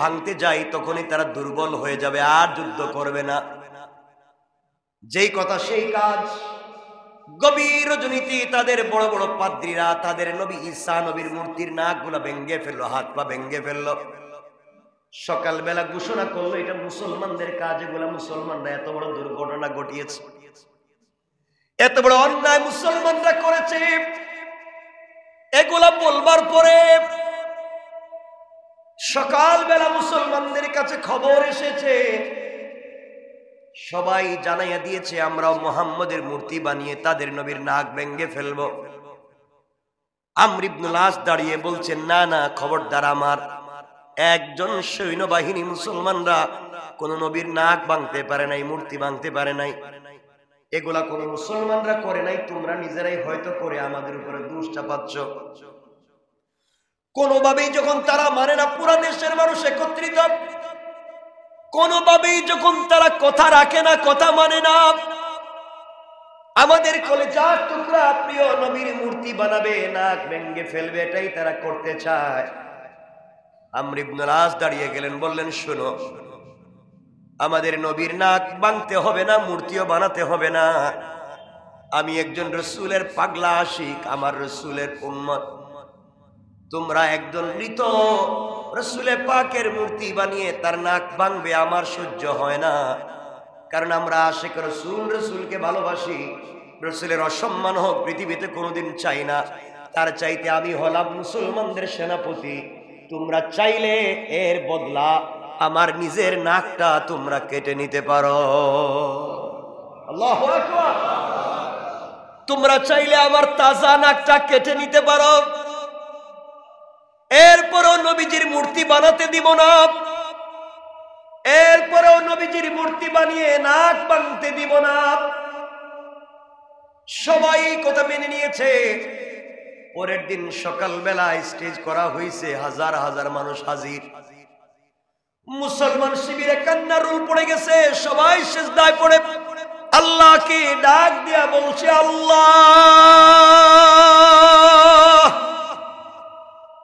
ভাঙতে যায় তখনই তারা দুর্বল হয়ে যাবে, আর যুদ্ধ করবে না। যেই কথা সেই কাজ। গভীর রজনীতে তাদের বড় বড় পাদ্রীরা তাদের নবী ঈসা নবীর মূর্তির নাকগুলা ভেঙে ফেললো, হাত পা ভেঙে ফেললো। সকালবেলা ঘোষণা করলো, এটা মুসলমানদের কাজ, এগুলা মুসলমানরা এত বড় দুর্ঘটনা ঘটিয়েছে, এত বড় অন্যায় মুসলমানরা করেছে। এগুলা বলবার পরে সকালবেলা মুসলমানদের কাছে খবর এসেছে, সবাই জানাইয়া দিয়েছে আমরা মুহাম্মদের মূর্তি বানিয়ে তাদের নবীর নাক ভেঙে ফেলবো। আমর ইবনুল আস দাঁড়িয়ে বলছেন, না না, খবরদার, আমার একজন সৈন্যবাহিনী মুসলমানরা কোন নবীর নাক ভাঙতে পারে নাই, মূর্তি ভাঙতে পারে নাই, এগুলা কোন মুসলমানরা করে নাই, তোমরা নিজেরাই হয়তো করে আমাদের উপরে দোষ চাপাচ্ছ। কোনোভাবেই যখন তারা মানে না, পুরা দেশের মানুষ একত্রিত, কোনোভাবেই যখন তারা কথা রাখে না, কথা মানে না, আমাদের কলেজার টুকরা প্রিয় নবীর মূর্তি বানাবে, নাক ভেঙে ফেলবে, এটাই তারা করতে চায়। আমর ইবনুল আস দাঁড়িয়ে গেলেন, বললেন, শোনো, আমাদের নবীর নাক ভাঙতে হবে না, মূর্তিও বানাতে হবে না। আমি একজন রাসূলের পাগলা আশিক, আমার রাসূলের উম্মত। তোমরা একজন মৃত রাসূলে পাকের মূর্তি বানিয়ে তার নাক ভাঙবে, আমার সহ্য হয় না। কারণ আমরা আশিক রাসূল, রাসূলকে ভালোবাসি, রাসূলের অসম্মান হোক পৃথিবীতে কোনোদিন চাই না। তার চাইতে আমি হলাম মুসলমানদের সেনাপতি। তোমরা চাইলে এর বদলা আমার নিজের নাকটা তোমরা কেটে নিতে পারো। আল্লাহু আকবার। তোমরা চাইলে আমার তাজা নাকটা কেটে নিতে পারো, এরপরও নবীজির মূর্তি বানাতে দিব না, এরপরও নবীজির মূর্তি বানিয়ে নাক ভাঙতে দিব না। সবাই কথা মেনে নিয়েছে। পরের দিন সকালবেলা স্টেজ করা হয়েছে, হাজার হাজার মানুষ হাজির। মুসলমান শিবিরে কান্নার রোল পড়ে গেছে, সবাই সিজদায় পড়ে আল্লাহকে ডাক দিয়া বলছে, আল্লাহ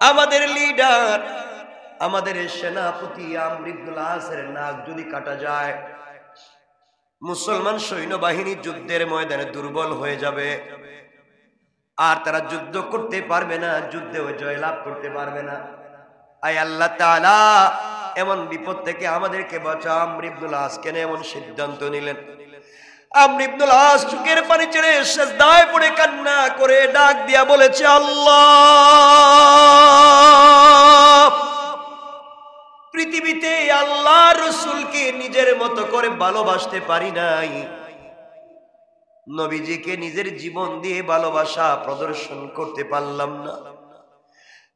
আমাদের লিডার, আমাদের সেনাপতি আমর ইবনুল আসের নাক যদি কাটা যায়, মুসলমান সৈন্যবাহিনী যুদ্ধের ময়দানে দুর্বল হয়ে যাবে, আর তারা যুদ্ধ করতে পারবে না, যুদ্ধেও জয়লাভ করতে পারবে না। আয় আল্লাহ তাআলা, এমন বিপদ থেকে আমাদেরকে বাঁচাও। আমর ইবনুল আস কেন এমন সিদ্ধান্ত নিলেন? আমর ইবনুল আস চোখের পানি ছেড়ে সিজদায় পড়ে কান্না করে ডাক দিয়া বলেছে, আল্লাহ, পৃথিবীতে আল্লাহ রসুলকে নিজের মতো করে ভালোবাসতে পারি নাই, নবীজিকে নিজের জীবন দিয়ে ভালোবাসা প্রদর্শন করতে পারলাম না।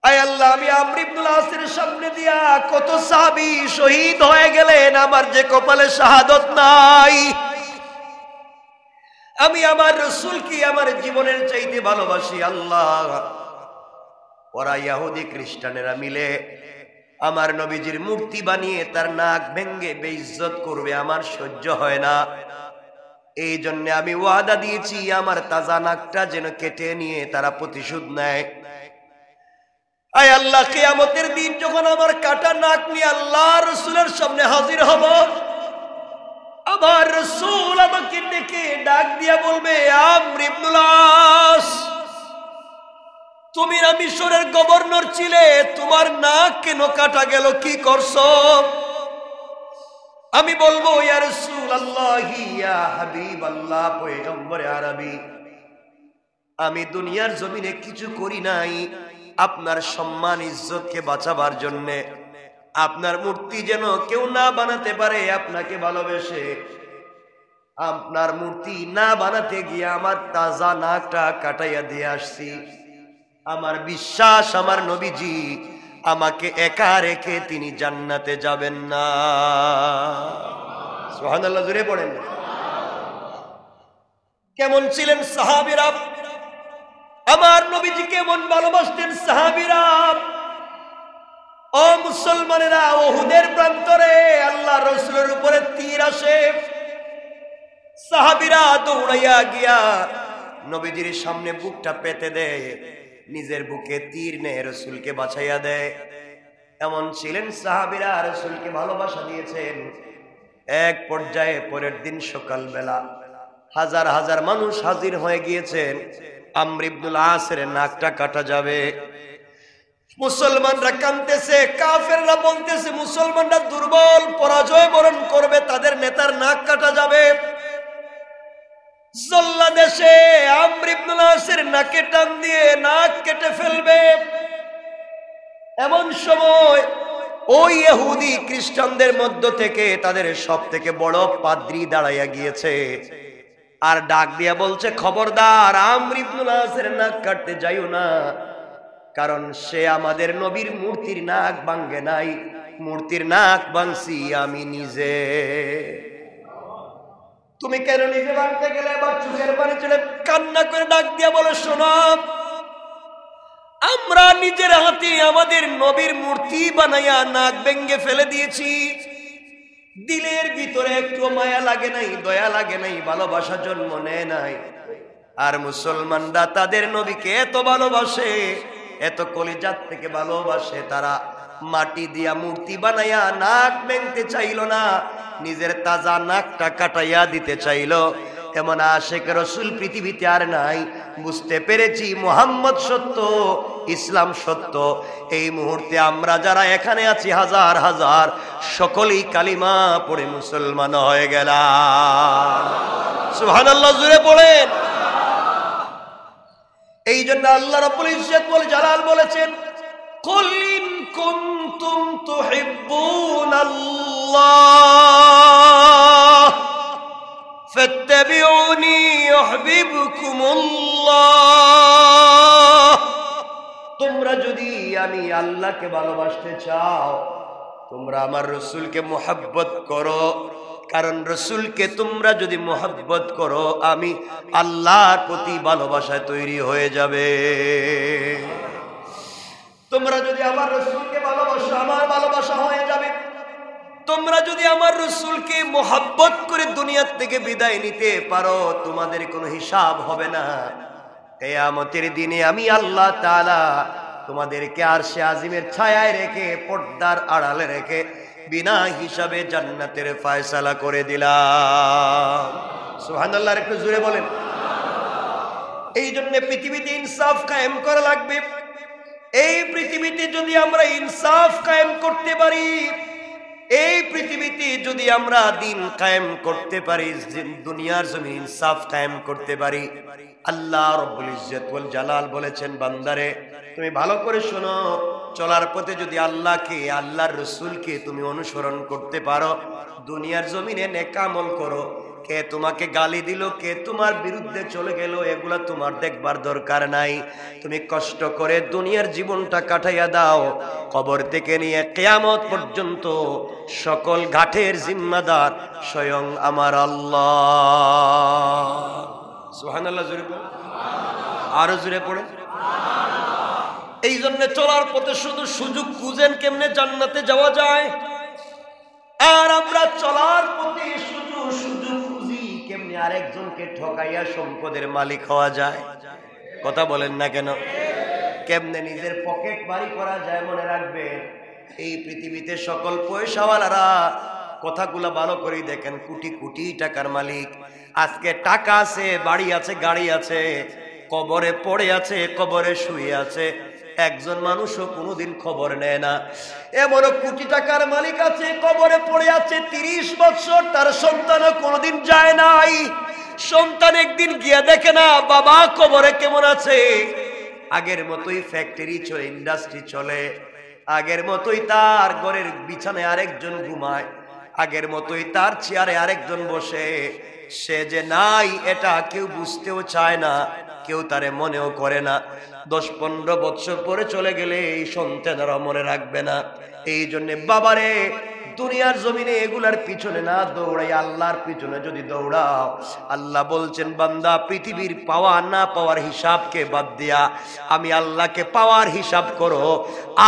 আয় আল্লাহ, আমি আমর ইবনুল আসের সামনে দিয়া কত সাহাবী শহীদ হয়ে গেলেন, আমার যে কপালে শাহাদত নাই। আমি আমার রাসূলকে আমার জীবনের চাইতে ভালোবাসি আল্লাহ। ওরা ইহুদি খ্রিস্টানেরা মিলে আমার নবীজির মূর্তি বানিয়ে তার নাক ভেঙ্গে বেইজ্জত করবে, আমার সহ্য হয় না। এই জন্য আমি ওয়াদা দিয়েছি আমার তাজা নাকটা যেন কেটে নিয়ে তারা প্রতিশোধ নেয়। আয় আল্লাহ, কিয়ামতের দিন যখন আমার কাটা নাক নিয়ে আল্লাহ রাসূলের সামনে হাজির হব, আমার রাসূল আমাকে ডেকে ডাক দিয়া বলবে, আমর ইবনুল আস, তুমি না মিশরের গভর্নর ছিলে, তোমার নাক কেন কাটা গেল, কি করছো? আমি বলবো, ইয়া রাসূলুল্লাহ, ইয়া হাবিবাল্লাহ, পয়গম্বরে আরবি, আমি দুনিয়ার জমিনে কিছু করি নাই, আপনার সম্মান ইজ্জতকে বাঁচাবার জন্যে, আপনার মূর্তি যেন কেউ না বানাতে পারে আপনাকে ভালোবেসে, আপনার মূর্তি না বানাতে গিয়ে আমার তাজা নাকটা কাটাইয়া দিয়ে আসছি। আমার বিশ্বাস, আমার নবীজি আমাকে একা রেখে তিনি জান্নাতে যাবেন না। সুবহানাল্লাহ, জোরে পড়েন। কেমন ছিলেন সাহাবীরা, আমার নবীজি কেমন ভালোবাসতেন সাহাবীরা। ও মুসলমানেরা, উহুদের প্রান্তরে আল্লাহ রাসূলের উপরে তীর আসে, সাহাবীরা দৌড়াইয়া গিয়া নবীজির সামনে বুকটা পেতে দেয়, নিজের বুকে তীর নেয়, রাসূলকে বাঁচাইয়া দেয়। এমন ছিলেন সাহাবীরা, রাসূলকে ভালোবাসা দিয়েছেন। এক পর্যায়ে পরের দিন সকালবেলা হাজার হাজার মানুষ হাজির হয়ে গিয়েছেন, আমর ইবনুল আসের নাকটা কাটা যাবে। মুসলমানরা কাঁদতেছে, কাফেররা বলতেছে মুসলমানরা দুর্বল, পরাজয় বরণ করবে, তাদের নেতার নাক কাটা যাবে। জল্লাদ এসে আমর ইবনুল আসের নাকে টান দিয়ে নাক কেটে ফেলবে। এমন সময় ওই ইহুদি খ্রিস্টানদের মধ্য থেকে তাদের সব থেকে বড় পাদ্রী দাঁড়াইয়া গিয়েছে, আর ডাক দিয়া বলছে, খবরদার, আমর ইবনুল আসের নাক কাটতে যাইও না, কারণ সে আমাদের নবীর মূর্তির নাক ভাঙে নাই, মূর্তির নাক ভাঙছি আমি নিজে। তুমি কেন নিজে ভাঙতে গেলে? এবার চোখের পানি ছেড়ে কান্না করে ডাক দিয়া বলে, শোনো, আমরা নিজের হাতে আমাদের নবীর মূর্তি বানাইয়া নাক ভেঙ্গে ফেলে দিয়েছি। দিলের ভিতরে একটু মায়া লাগে নাই, দয়া লাগে নাই, ভালোবাসা জন্ম নেয় নাই। আর মুসলমানরা তাদের নবীকে এত ভালোবাসে, এত কলিজাত থেকে ভালোবাসে, তারা মাটি দিয়া মূর্তি বানাইয়া নাক ভেঙতে চাইল না, নিজের তাজা নাকটা কাটাইয়া দিতে চাইল। এমন আশিক রাসূল পৃথিবীতে আর নাই। বুঝতে পেরেছি মুহাম্মদ সত্য, ইসলাম সত্য। এই মুহূর্তে আমরা যারা এখানে আছি হাজার হাজার, সকলেই কালিমা পড়ে মুসলমান হয়ে গেলাম। সুবহানাল্লাহ, জোরে পড়েন। এই জন্য আল্লাহ রাব্বুল ইজ্জত ওয়াল জালাল বলেছেন, কুল ইন কুনতুম তুহিব্বুনাল্লাহ ফাত্তাবিউনি ইউহিব্বুকুমুল্লাহ। তোমরা যদি আমি আল্লাহকে ভালোবাসতে চাও, তোমরা আমার রাসূলকে মুহাব্বত করো, কারণ রাসূলকে তোমরা যদি মুহাব্বত করো, আমি আল্লাহর প্রতি ভালোবাসায় তৈরি হয়ে যাবে। তোমরা যদি আমার রাসূলকে ভালোবাসো, আমার ভালোবাসা হয়ে যাবে। তোমরা যদি আমার রাসূলকে মুহাব্বত করে দুনিয়ার থেকে বিদায় নিতে পারো, তোমাদের কোনো হিসাব হবে না। কিয়ামতের দিনে আমি আল্লাহ তাআলা তোমাদেরকে আরশে আজিমের ছায়ায় রেখে, পর্দার আড়ালে রেখে বিনা হিসাবে জান্নাতের ফয়সালা করে দিলাম। সুবহানাল্লাহ, একটু জোরে বলেন। এই জন্য পৃথিবীতে ইনসাফ কায়েম করা লাগবে। এই পৃথিবীতে যদি আমরা ইনসাফ কায়েম করতে পারি, এই পৃথিবীতে যদি আমরা দিন কায়েম করতে পারি, দুনিয়ার জমি ইনসাফ কায়েম করতে পারি, আল্লাহ রাব্বুল ইজ্জত ওয়াল জালাল বলেছেন, বান্দারে তুমি ভালো করে শোনো, চলার পথে যদি আল্লাহকে, আল্লাহর রাসূলকে তুমি অনুসরণ করতে পারো, দুনিয়ার জমিনে নেক আমল করো, কে তোমাকে গালি দিল, কে তোমার বিরুদ্ধে চলে গেল, এগুলা তোমার দেখবার দরকার নাই। তুমি কষ্ট করে দুনিয়ার জীবনটা কাটাইয়া দাও, কবর থেকে নিয়ে কিয়ামত পর্যন্ত সকল ঘাটের জিম্মাদার স্বয়ং আমার আল্লাহ। সুবহানাল্লাহ, জোরে পড়ে, আরো জোরে পড়ে। এই জন্য চলার পথে শুধু সুযোগ খুঁজেন কেমনে জান্নাতে যাওয়া যায়, আর আমরা চলার পথে শুধু সুযোগ খুঁজি কেমনে আরেকজনকে ঠকাইয়া সম্পদের মালিক হওয়া যায়। কথা বলেন না কেন? কেমনে নিজের পকেট বাড়ি করা যায়। মনে রাখবেন, এই পৃথিবীতে সকল পয়সাওয়ালারা, কথাগুলা ভালো করে দেখেন, কোটি কোটি টাকার মালিক। আজকে টাকা আছে, বাড়ি আছে, গাড়ি আছে, কবরে পড়ে আছে, কবরে শুয়ে আছে, একজন মানুষও কোনোদিন খবর নেয় না। এমন কোটি টাকার মালিক আছে, কবরে পড়ে আছে 30 বছর, তার সন্তানও কোনোদিন যায় নাই। সন্তান একদিন গিয়ে দেখে না বাবা কবরে কেমন আছে। আগের মতোই ফ্যাক্টরি চলে, ইন্ডাস্ট্রি চলে, আগের মতোই তার ঘরের বিছানায় আরেকজন ঘুমায়, আগের মতোই তার চেয়ারে আরেকজন বসে। সে যে নাই এটা কেউ বুঝতেও চায় না, কেউ তারে মনেও করে না। 10-15 বছর পরে চলে গেলে এই সন্তানেরা মনে রাখবে না। এই জন্য বাবারে, দুনিয়ার জমিনে এগুলার পিছনে না দৌড়াই আল্লাহর পিছনে যদি দৌড়াও, আল্লাহ বলছেন, বান্দা পৃথিবীর পাওয়া না পাওয়ার হিসাবকে বাদ দিয়া আমি আল্লাহকে পাওয়ার হিসাব করো।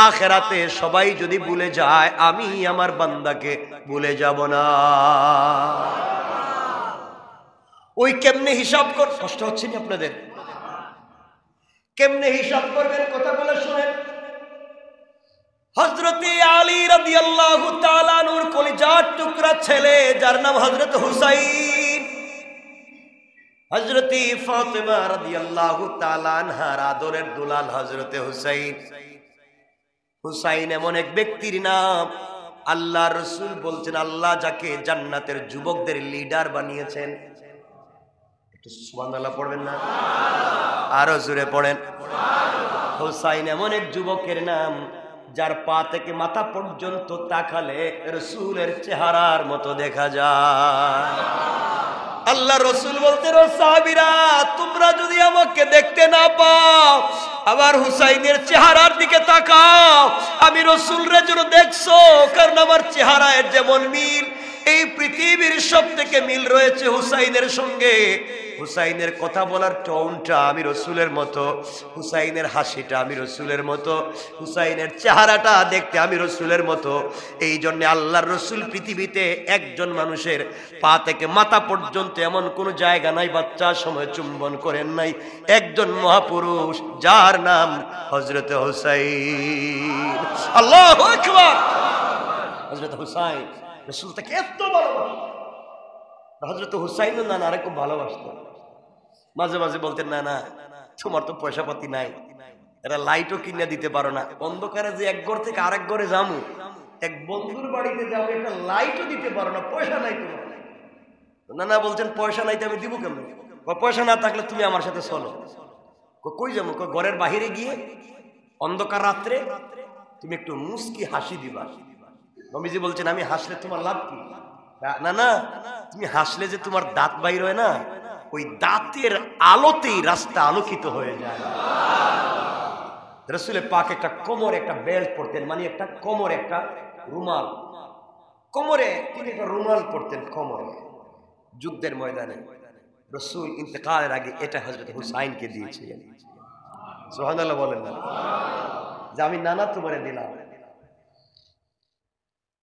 আখিরাতে সবাই যদি ভুলে যায়, আমি আমার বান্দাকে ভুলে যাব না। ওই কেমনে হিসাব কর, কষ্ট হচ্ছে না আপনাদের? কেমনে হিসাব করবেন কথা বলে শুনেন। হযরত আলী রাদিয়াল্লাহু তাআলা নূর কলিজার টুকরা ছেলে, যার নাম হযরত হুসাইন, হযরত ফাতেমা রাদিয়াল্লাহু তাআলা আনহার আদরের দুলাল হযরত হুসাইন। হুসাইন এমন এক ব্যক্তির নাম, আল্লাহর রাসূল বলছেন, আল্লাহ যাকে জান্নাতের যুবকদের লিডার বানিয়েছেন। একটু সুবহানাল্লাহ পড়বেন না? আরো জোরে পড়েন। হুসাইন এমন এক যুবকের নাম, যার পা থেকে মাথা পর্যন্ত তাকালে রাসূলের চেহারার মতো দেখা যায়। আল্লাহ রাসূল বলতেন, ও সাহাবীরা, তোমরা যদি আমাকে দেখতে না পাও, আবার হুসাইনের চেহারার দিকে তাকাও। আমি রাসূলরে যেন দেখছো, কারণ আমার চেহারায় যেমন মিল, এই পৃথিবীর সব থেকে মিল রয়েছে হুসাইনের সঙ্গে। হুসাইনের কথা বলার টোনটা আমি রসুলের মতো, হুসাইনের হাসিটা আমি রসুলের মতো, হুসাইনের চেহারাটা দেখতে আমি রসুলের মতো। এই জন্য আল্লাহর রসুল পৃথিবীতে একজন মানুষের পা থেকে মাথা পর্যন্ত এমন কোনো জায়গা নাই বাচ্চার সময় চুম্বন করেন নাই। একজন মহাপুরুষ, যার নাম হযরত হুসাইন। আল্লাহু আকবার। হযরত হুসাইন রাসূল তাকে এত ভালোবাসতেন। হযরত হুসাইন না আরে খুব ভালোবাসতেন। মাঝে মাঝে বলতেন, না না, তোমার তো পয়সা পাতি নাই, এরা লাইটও কিনে দিতে পারো না, অন্ধকারে যে এক ঘর থেকে আরেক ঘরে যাবো, এক বন্ধুর বাড়িতে যাবো, একটা লাইটও দিতে পারো না, পয়সা নাই তোমার। না না বলছেন, পয়সা নাই তো আমি দিব কেমন? পয়সা না থাকলে তুমি আমার সাথে চলো। কই যাবো? ঘরের বাহিরে গিয়ে অন্ধকার রাত্রে তুমি একটু মুস্কি হাসি দিবা। নবীজি বলছেন, আমি হাসলে তোমার লাভ কি? না না, তুমি হাসলে যে তোমার দাঁত বাইর হয় না, ওই দাঁতের আলোতেই রাস্তা আলোকিত হয়ে যায়। রাসূলের পাক একটা কোমরে একটা বেল্ট পরতেন, মানে একটা কোমরে একটা রুমাল, কোমরে তিনি একটা রুমাল পরতেন কোমরে। যুদ্ধের ময়দানে রাসূল ইন্তেকালের আগে এটা হযরত হুসাইনকে দিয়েছিলেন। সুবহানাল্লাহ বলেন না? যে আমি নানা তোমারে দিলাম।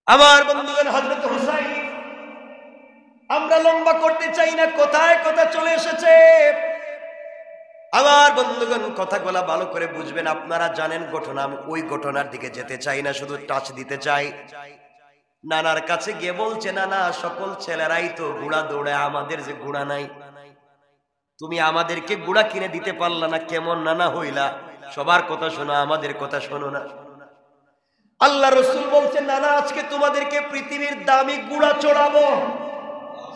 আমার বন্ধুগণ, হযরত হুসাইন, আমরা লম্বা করতে চাই না, কোথায় কথা চলে এসেছে। আমার বন্ধুগণ, কথাগুলা ভালো করে বুঝবেন। আপনারা জানেন ঘটনা, আমি ওই ঘটনার দিকে যেতে চাই না, শুধু টাচ দিতে চাই। নানার কাছে গিয়ে বলছে, নানা সকল ছেলেরাই তো ঘোড়া দৌড়ায়, আমাদের যে ঘোড়া নাই, তুমি আমাদেরকে ঘোড়া কিনে দিতে পারলা না, কেমন নানা হইলা? সবার কথা শোনো, আমাদের কথা শোনো না। আল্লাহ রসুল বলছেন, নানা আজকে তোমাদেরকে পৃথিবীর দামি ঘোড়া চড়াবো।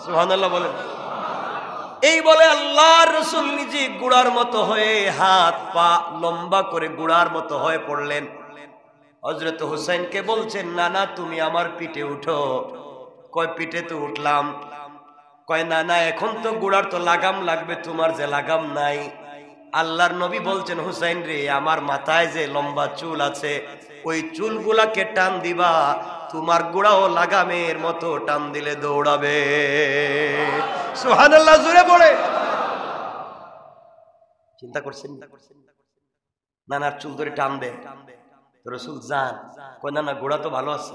সুবহানাল্লাহ বলেন। এই বলে আল্লাহর রাসূল নিজে ঘোড়ার মতো হয়ে হাত পা লম্বা করে ঘোড়ার মতো হয়ে পড়লেন। হযরত হুসাইনকে বলছেন, নানা তুমি আমার পিঠে উঠো। কয় পিঠে তো উঠলাম। কয় নানা এখন তো ঘোড়ার তো লাগাম লাগবে, তোমার যে লাগাম নাই। আল্লাহর নবী বলছেন, হুসাইন রে, আমার মাথায় যে লম্বা চুল আছে, ওই চুলগুলাকে টান দিবা, তোমার ঘোড়াও লাগামের মতো টান দিলে দৌড়াবে। সুবহানাল্লাহ জোরে পড়ে। চিন্তা করছেন, নানার চুল ধরে টান দে, রাসূল জান। কয় নানা ঘোড়া তো ভালো আছে।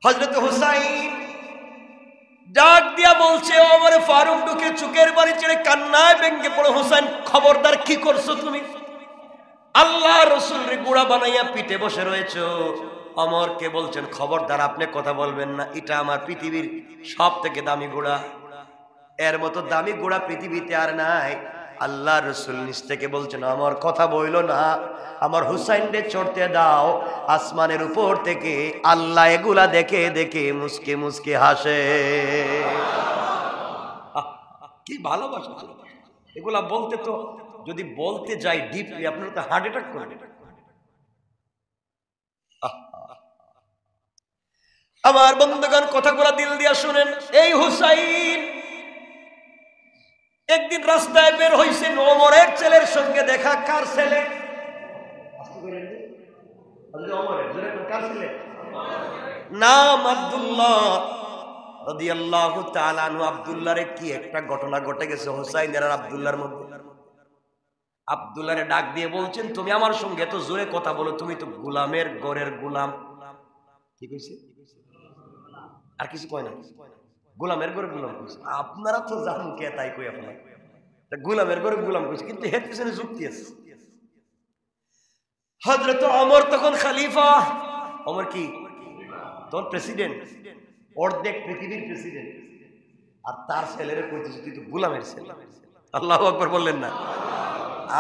হযরত হুসাইন ডাক দিয়া বলছে, ওমরে ফারুক ঢুকে চোখের বাড়ি ছেড়ে কান্নায় ভেঙে পড়ে, হুসাইন খবরদার, কি করছো তুমি? আল্লাহ রসুল রে ঘোড়া বানাইয়া পিঠে বসে রয়েছে। অমরকে বলছেন, খবরদার আপনি কথা বলবেন না, এটা আমার পৃথিবীর সব থেকে দামি ঘোড়া, এর মতো দামি ঘোড়া পৃথিবীতে আর নাই। আল্লাহ রসুল নিজ থেকে বলছেন, আমার কথা বইল না, আমার হুসাইনকে চড়তে দাও। আসমানের উপর থেকে আল্লাহ এগুলা দেখে দেখে মুসকে মুসকে হাসে। কি ভালোবাসা! এগুলা বলতে তো, যদি বলতে যাই ডিপলি, আপনার তো হার্ট অ্যাটাক করে। আমার বন্ধুগণ, কথাগুলা দিল দিয়া শুনেন। এই হুসাইন একদিন রাস্তায় বের হইছেন, ওমরের ছেলের সঙ্গে দেখা। কার ছেলে? নাম আব্দুল্লাহ রাদিয়াল্লাহু তাআলা আনহু। আব্দুল্লাহর কি একটা ঘটনা ঘটে গেছে হুসাইনের আর আব্দুল্লাহর মধ্যে। আব্দুল্লাহরে ডাক দিয়ে বলছেন, তুমি আমার সঙ্গে এত জোরে কথা বলো, তুমি তো গোলামের ঘরের গোলাম। কি কইছে? আর কিছু কয় না, গোলামের ঘরে গোলাম কইছে। আপনারা তো জানেন কে, তাই কই আপনারা গোলামের ঘরে গোলাম কইছে, কিন্তু এর পিছনে যুক্তি আছে। হযরত ওমর তখন খলিফা। ওমর কি তখন প্রেসিডেন্ট, অর্ধেক পৃথিবীর প্রেসিডেন্ট। আর তার ছেলেরে কইতেছে, তুই তো গোলামের ছেলে। আল্লাহু আকবার বললেন না?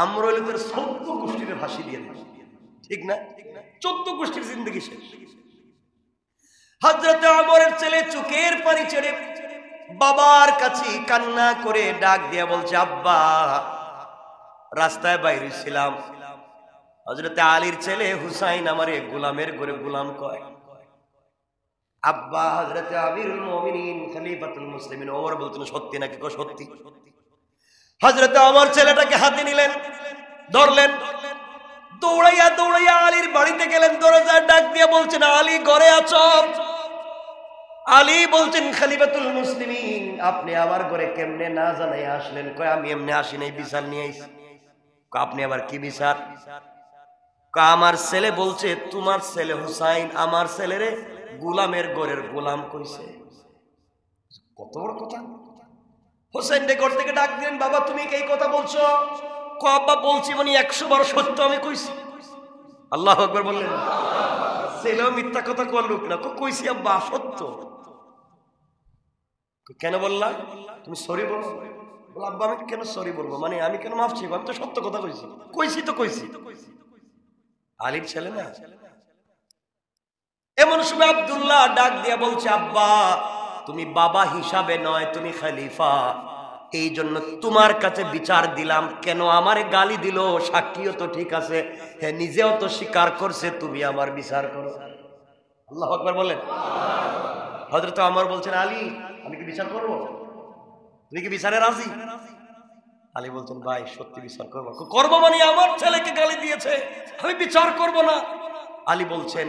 আমরা হইলে তোর 14 গোষ্ঠীর ফাঁসি দিয়ে দিই, ঠিক না? 14 গোষ্ঠীর জিন্দগি শেষ। হযরত ওমরের ছেলে চোখের পানি ছেড়ে বাবার কাছে কান্না করে ডাক দিয়া বলছে, আব্বা রাস্তায় বাইরে ছিলাম, হযরত আলীর ছেলে হুসাইন আমারে গোলামের ঘরে গোলাম কয়। আব্বা হযরত আমিরুল মুমিনিন খলিফাতুল মুসলিমিন ওমর বলতেন, সত্যি নাকি? কো সত্যি। হযরত ওমর ছেলেটাকে হাতে নিলেন, ধরলেন, দৌড়াইয়া দৌড়াইয়া আলীর বাড়িতে গেলেন। দরজায় ডাক দিয়ে বলছেন, আলী ঘরে আছো? আলী বলছেন, খলিফাতুল মুসলিমিন আপনি আমার ঘরে কেমনে না জানাই আসলেন? কয় আমি এমনি আসি নাই, বিচার নিয়ে আইছি। আপনি আবার কি বিচার? আমার ছেলে বলছে তোমার ছেলে হুসাইন আমার ছেলেরে গোলামের ঘরের গোলাম কইছে। কত বড় কথা! হুসাইন রে ঘর থেকে ডাক দিলেন, বাবা তুমি এই কথা বলছো? আব্বা বলছি, মানে 100 বার সত্য আমি কইছি। আল্লাহু আকবার বললেন। ছেলেও মিথ্যা কথা করলুক না, কইছি আব্বা সত্য। কেন বললা? তুমি সরি বলো। আব্বা আমি কেন সরি বলবো, মানে আমি কেন মাফ চাইবো? আমি তো সত্য কথা কইছি। কইছি তো কইছি। আলীর ছেলে না? এমন সময় আব্দুল্লাহ ডাক দিয়া বলছে, আব্বা তুমি বাবা হিসাবে নয়, তুমি খলিফা, এই জন্য তোমার কাছে বিচার দিলাম। কেন আমারে গালি দিল? সাক্ষীও তো ঠিক আছে, হ্যাঁ নিজেও তো স্বীকার করছে, তুমি আমার বিচার করো। আল্লাহু আকবার বলেন। হযরত ওমর বলছেন, আলী আমি কি বিচার করব? তুমি কি বিচারে রাজি? আলী বলছেন, ভাই সত্যি বিচার করবো। করবো মানে আমার ছেলেকে গালি দিয়েছে, আমি বিচার করব না। আলী বলছেন,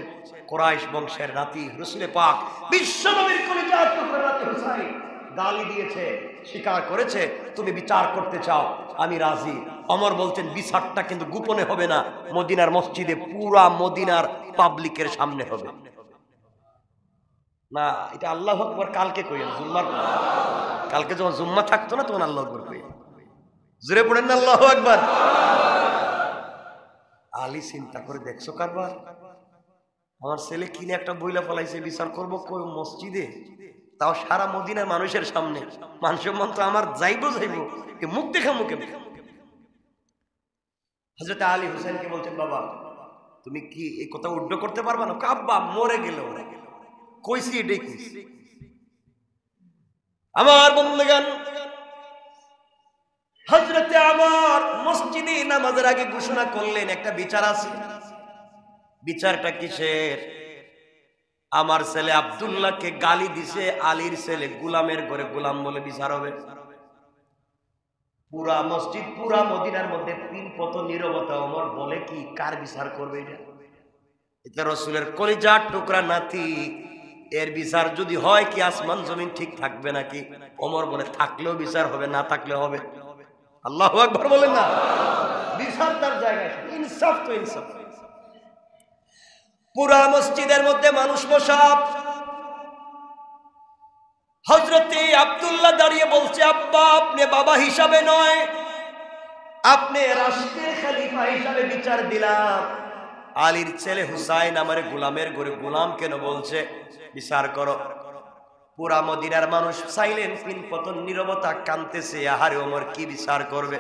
কুরাইশ বংশের নাতি রাসূলে পাক বিশ্বনবীর কলিজার টুকরা নাতি হুসাইন গালি দিয়েছে, স্বীকার করেছে, তুমি বিচার করতে চাও, আমি রাজি। ওমর বলছেন, বিচারটা কিন্তু গোপনে হবে না, মদিনার মসজিদে পুরা মদিনার পাবলিকের সামনে হবে। না এটা আল্লাহু আকবার কালকে কইেন, জুম্মার কালকে যখন জুম্মা থাকতো না তখন আল্লাহু আকবার কইেন। জোরে পড়েন না আল্লাহু আকবার। আলী চিন্তা করে দেখছো কারবার, আমার ছেলে কিনে একটা বইলা ফলাইছে, বিচার করবো কই মসজিদে, তাও সারা মদিনার মানুষের সামনে। মানুষের মন তো আমার যাইবো মুখ দেখা মুখে। হযরত আলী হুসাইনকে বলছেন, বাবা তুমি কি এই কথা উড্ড করতে পারবা না? আব্বা মরে গেল কইছি এটাই কইছি। আমার বন্ধুগণ, হযরতে আমার মসজিদে নামাজের আগে ঘোষণা করলেন একটা বিচার আছে। বিচারটা কিসের? আমার ছেলে আব্দুল্লাহকে গালি দিছে, আলীর ছেলে গোলামের ঘরে গোলাম বলে বিচার হবে। পুরা মসজিদ, পুরা মদিনার মধ্যে তিন পত নীরবতা। ওমর বলে কি, কার বিচার করবে এটা? এটা রাসূলের কলিজার টুকরা নাতি, এর বিচার যদি হয় কি আসমান জমিন ঠিক থাকবে নাকি? ওমর বলে থাকলেও বিচার হবে, না থাকলেও হবে। আল্লাহু আকবার বলেন না। বিচার তার জায়গায়, ইনসাফ তো ইনসাফ। পুরা মসজিদের মধ্যে মানুষ বসা। হযরতে আব্দুল্লাহ দাঁড়িয়ে বলছে, আব্বা আপনি বাবা হিসাবে নয়, আপনি রাষ্ট্রের খলিফা হিসাবে বিচার দিলাম। আলীর ছেলে হুসাইন আমার গোলামের ঘরে গোলাম কেন বলছে, বিচার করো। পুরা মদিনার মানুষ সাইলেন্ট, পিন পতন নীরবতা, কাঁদতেছে। আহারে ওমর কি বিচার করবে?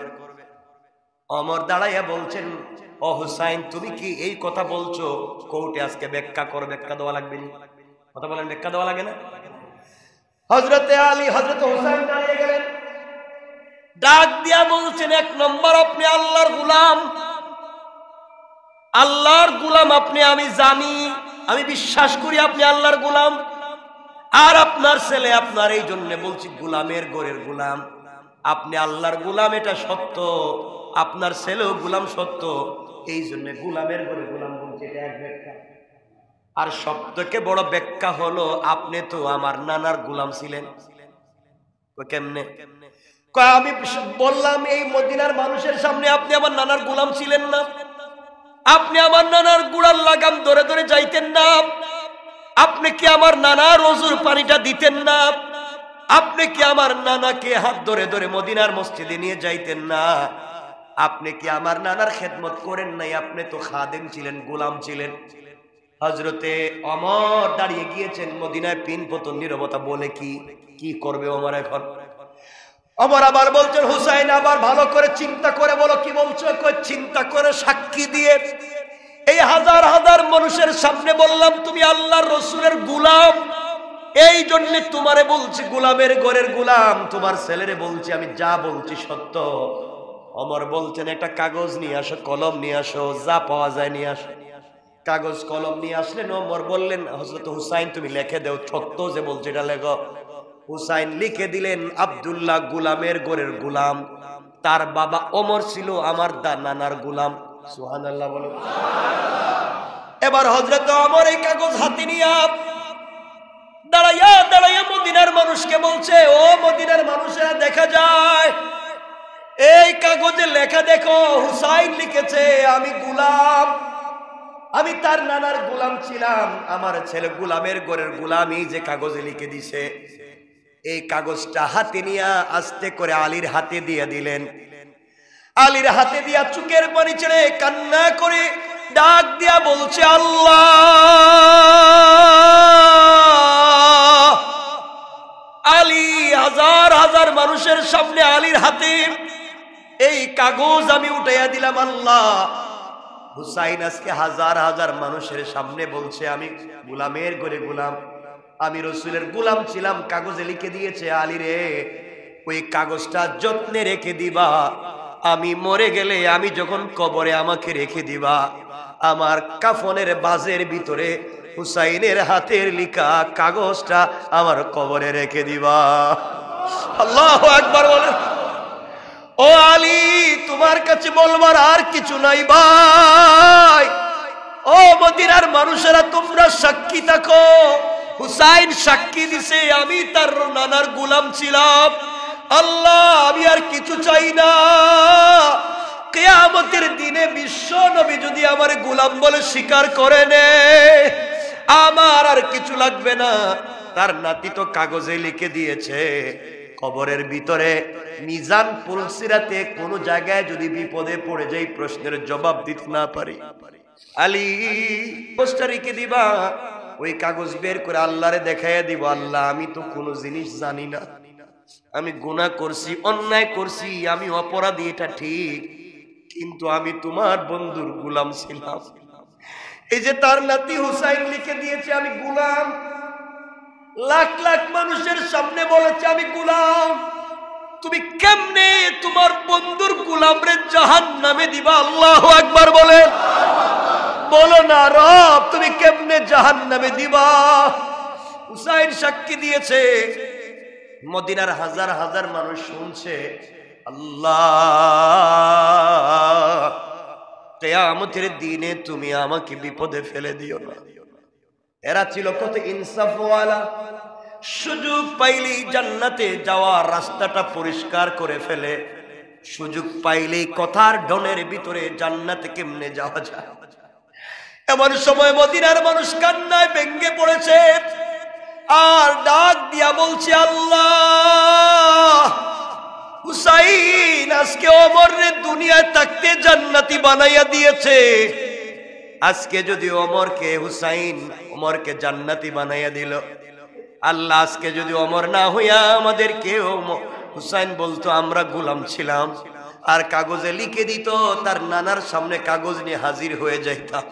ওমর দাঁড়াইয়া বলছেন, ও হুসাইন তুমি কি এই কথা বলছো? কোর্টে আজকে ব্যাখ্যা করো, ব্যাখ্যা দেওয়া লাগবে না। কথা বলেন, ব্যাখ্যা দেওয়া লাগে না? হযরতে আলী, হযরত হুসাইন দাঁড়িয়ে গেলেন, ডাক দিয়া বলছেন, এক নম্বর আপনি আল্লাহর গোলাম, আল্লাহর গোলাম আপনি, আমি জানি, আমি বিশ্বাস করি আপনি আল্লাহর গোলাম। আর আপনার ছেলে, আপনার এই জন্য বলছি গোলামের ঘরের গোলাম। আপনি আল্লাহর গোলাম এটা সত্য, আপনার ছেলেও গোলাম সত্য, এই জন্য গোলামের ঘরে গোলাম বলছি, এটা এক ব্যাখ্যা। আর সবথেকে বড় ব্যাখ্যা হলো, আপনি তো আমার নানার গোলাম ছিলেন। কেমনে? আমি বললাম এই মদিনার মানুষের সামনে আপনি আমার নানার গোলাম ছিলেন না, আপনি আমার নানার গুড়ার লাগাম ধরে ধরে যাইতেন না, আপনি কি আমার নানার ওযুর পানিটা দিতেন না, আপনি কি আমার নানাকে হাত ধরে ধরে মদিনার মসজিদে নিয়ে যাইতেন না, আপনি কি আমার নানার খেদমত করেন নাই? আপনি তো খাদেম ছিলেন, গোলাম ছিলেন। হযরতে ওমর দাঁড়িয়ে গিয়েছেন মদিনায়, পিন পতন নীরবতা। বলে কি করবে ওমর এখন? ওমর আবার বলছেন, হুসাইন আবার ভালো করে চিন্তা করে বলো কি বলছো। চিন্তা করে সাক্ষী দিয়ে এই হাজার হাজার মানুষের সামনে বললাম তুমি আল্লাহর রাসূলের গোলাম, এই জন্য তোমারে বলছি গোলামের ঘরের গোলাম। তোমার ছেলেরে বলছি আমি যা বলছি সত্য। ওমর বলছেন, একটা কাগজ নিয়ে আসো, কলম নিয়ে আসো, যা পাওয়া যায় নিয়ে আসো। কাগজ কলম নিয়ে আসলেন। ওমর বললেন, হযরত হুসাইন তুমি লিখে দাও, সত্য যে বলছে এটা লেখো। হুসাইন লিখে দিলেন, আব্দুল্লাহ গোলামের ঘরের গোলাম, তার বাবা ওমর ছিল আমার নানার গোলাম। সুবহানাল্লাহ বলো। এবার হযরত ওমর এই কাগজ হাতে নিয়ে দাঁড়াইয়া দাঁড়াইয়া মদিনার মানুষকে বলছে, ও মদিনার মানুষেরা দেখা যায় এই কাগজে লেখা দেখো, হুসাইন লিখেছে আমি গোলাম, আমি তার নানার গোলাম ছিলাম, আমার ছেলে গোলামের ঘরের গোলাম। এই যে কাগজে লিখে দিছে, এই কাগজটা হাতে নিয়ে আস্তে করে আলীর হাতে দিয়ে দিলেন। আলীর হাতে দিয়া চোখের পানি ছেড়ে কান্না করে ডাক দিয়া বলছে, আল্লাহ। আলী, হাজার হাজার মানুষের সামনে আলীর হাতে এই কাগজ আমি উঠাইয়া দিলাম, আল্লাহ। হুসাইন আজকে হাজার হাজার মানুষের সামনে বলছে আমি গোলামের ঘরে গোলাম, আমি রাসূলের গোলাম ছিলাম, কাগজে লিখে দিয়েছে। আলী রে, ওই কাগজটা যত্নে রেখে দিবা, আমি মরে গেলে, আমি যখন কবরে আমাকে রেখে দিবা, আমার কাফনের বাজের ভিতরে হুসাইনের হাতের লেখা কাগজটা আমার কবরে রেখে দিবা। আল্লাহু আকবার বলেন। ও আলী, তোমার কাছে বলবার আর কিছু নাই ভাই। ও মদিনার মানুষেরা তোমরা সাক্ষী থাকো, হুসাইন সাক্ষী দিছে আমি তার নানার গোলাম ছিলাম। আল্লাহ, আমি আর কিছু চাই না। কিয়ামতের দিনে বিশ্ব নবী যদি আমার গোলাম বলে স্বীকার করে নে, আমার আর কিছু লাগবে না। তার নাতি তো কাগজে লিখে দিয়েছে, কবরের ভিতরে মিজান পুলসিরাতে কোন জায়গায় যদি বিপদে পড়ে যাই, প্রশ্নের জবাব দিতে না পারি, আলী পোস্টারিকে দিবা, ওই কাগজ বের করে আল্লাহরে দেখাইয়া দিব, আল্লাহ আমি তো কোনো জিনিস জানি না, আমি গুনাহ করছি, অন্যায় করছি, আমি অপরাধী, এটা ঠিক, কিন্তু আমি তোমার বন্ধুর গোলাম ছিলাম। এই যে তার নাতি হুসাইন লিখে দিয়েছে আমি গোলাম, লাখ লাখ মানুষের সামনে বলেছে আমি গোলাম, তুমি কেমনে তোমার বন্ধুর গোলাম রে জাহান্নামে দিবা? আল্লাহু আকবার বলে বলো না, রব তুমি কেমনে জাহান্নামে দিবা? হুসাইন সাক্ষী দিয়েছে, মদিনার হাজার হাজার মানুষ শুনছে, আল্লাহ কিয়ামতের দিনে তুমি আমাকে বিপদে ফেলে দিও না। এরা ছিল কত ইনসাফওয়ালা, সুযোগ পাইলেই জান্নাতে যাওয়ার রাস্তাটা পরিষ্কার করে ফেলে, সুযোগ পাইলেই কথার ডনের ভিতরে জান্নাতে কেমনে যাওয়া যায়। এমন সময় মদিনার মানুষ কান্নায় ভেঙ্গে পড়েছে আর ডাক দিয়া বলছে, আল্লাহ হুসাইন আজকে ওমরের দুনিয়ায় থাকতে জান্নাতি বানাইয়া দিয়েছে, আজকে যদি ওমরকে জান্নাতি বানাইয়া দিল, আল্লাহ আজকে যদি ওমর না হইয়া আমাদেরকে হুসাইন বলতো আমরা গোলাম ছিলাম, আর কাগজে লিখে দিত, তার নানার সামনে কাগজ নিয়ে হাজির হয়ে যাইতাম।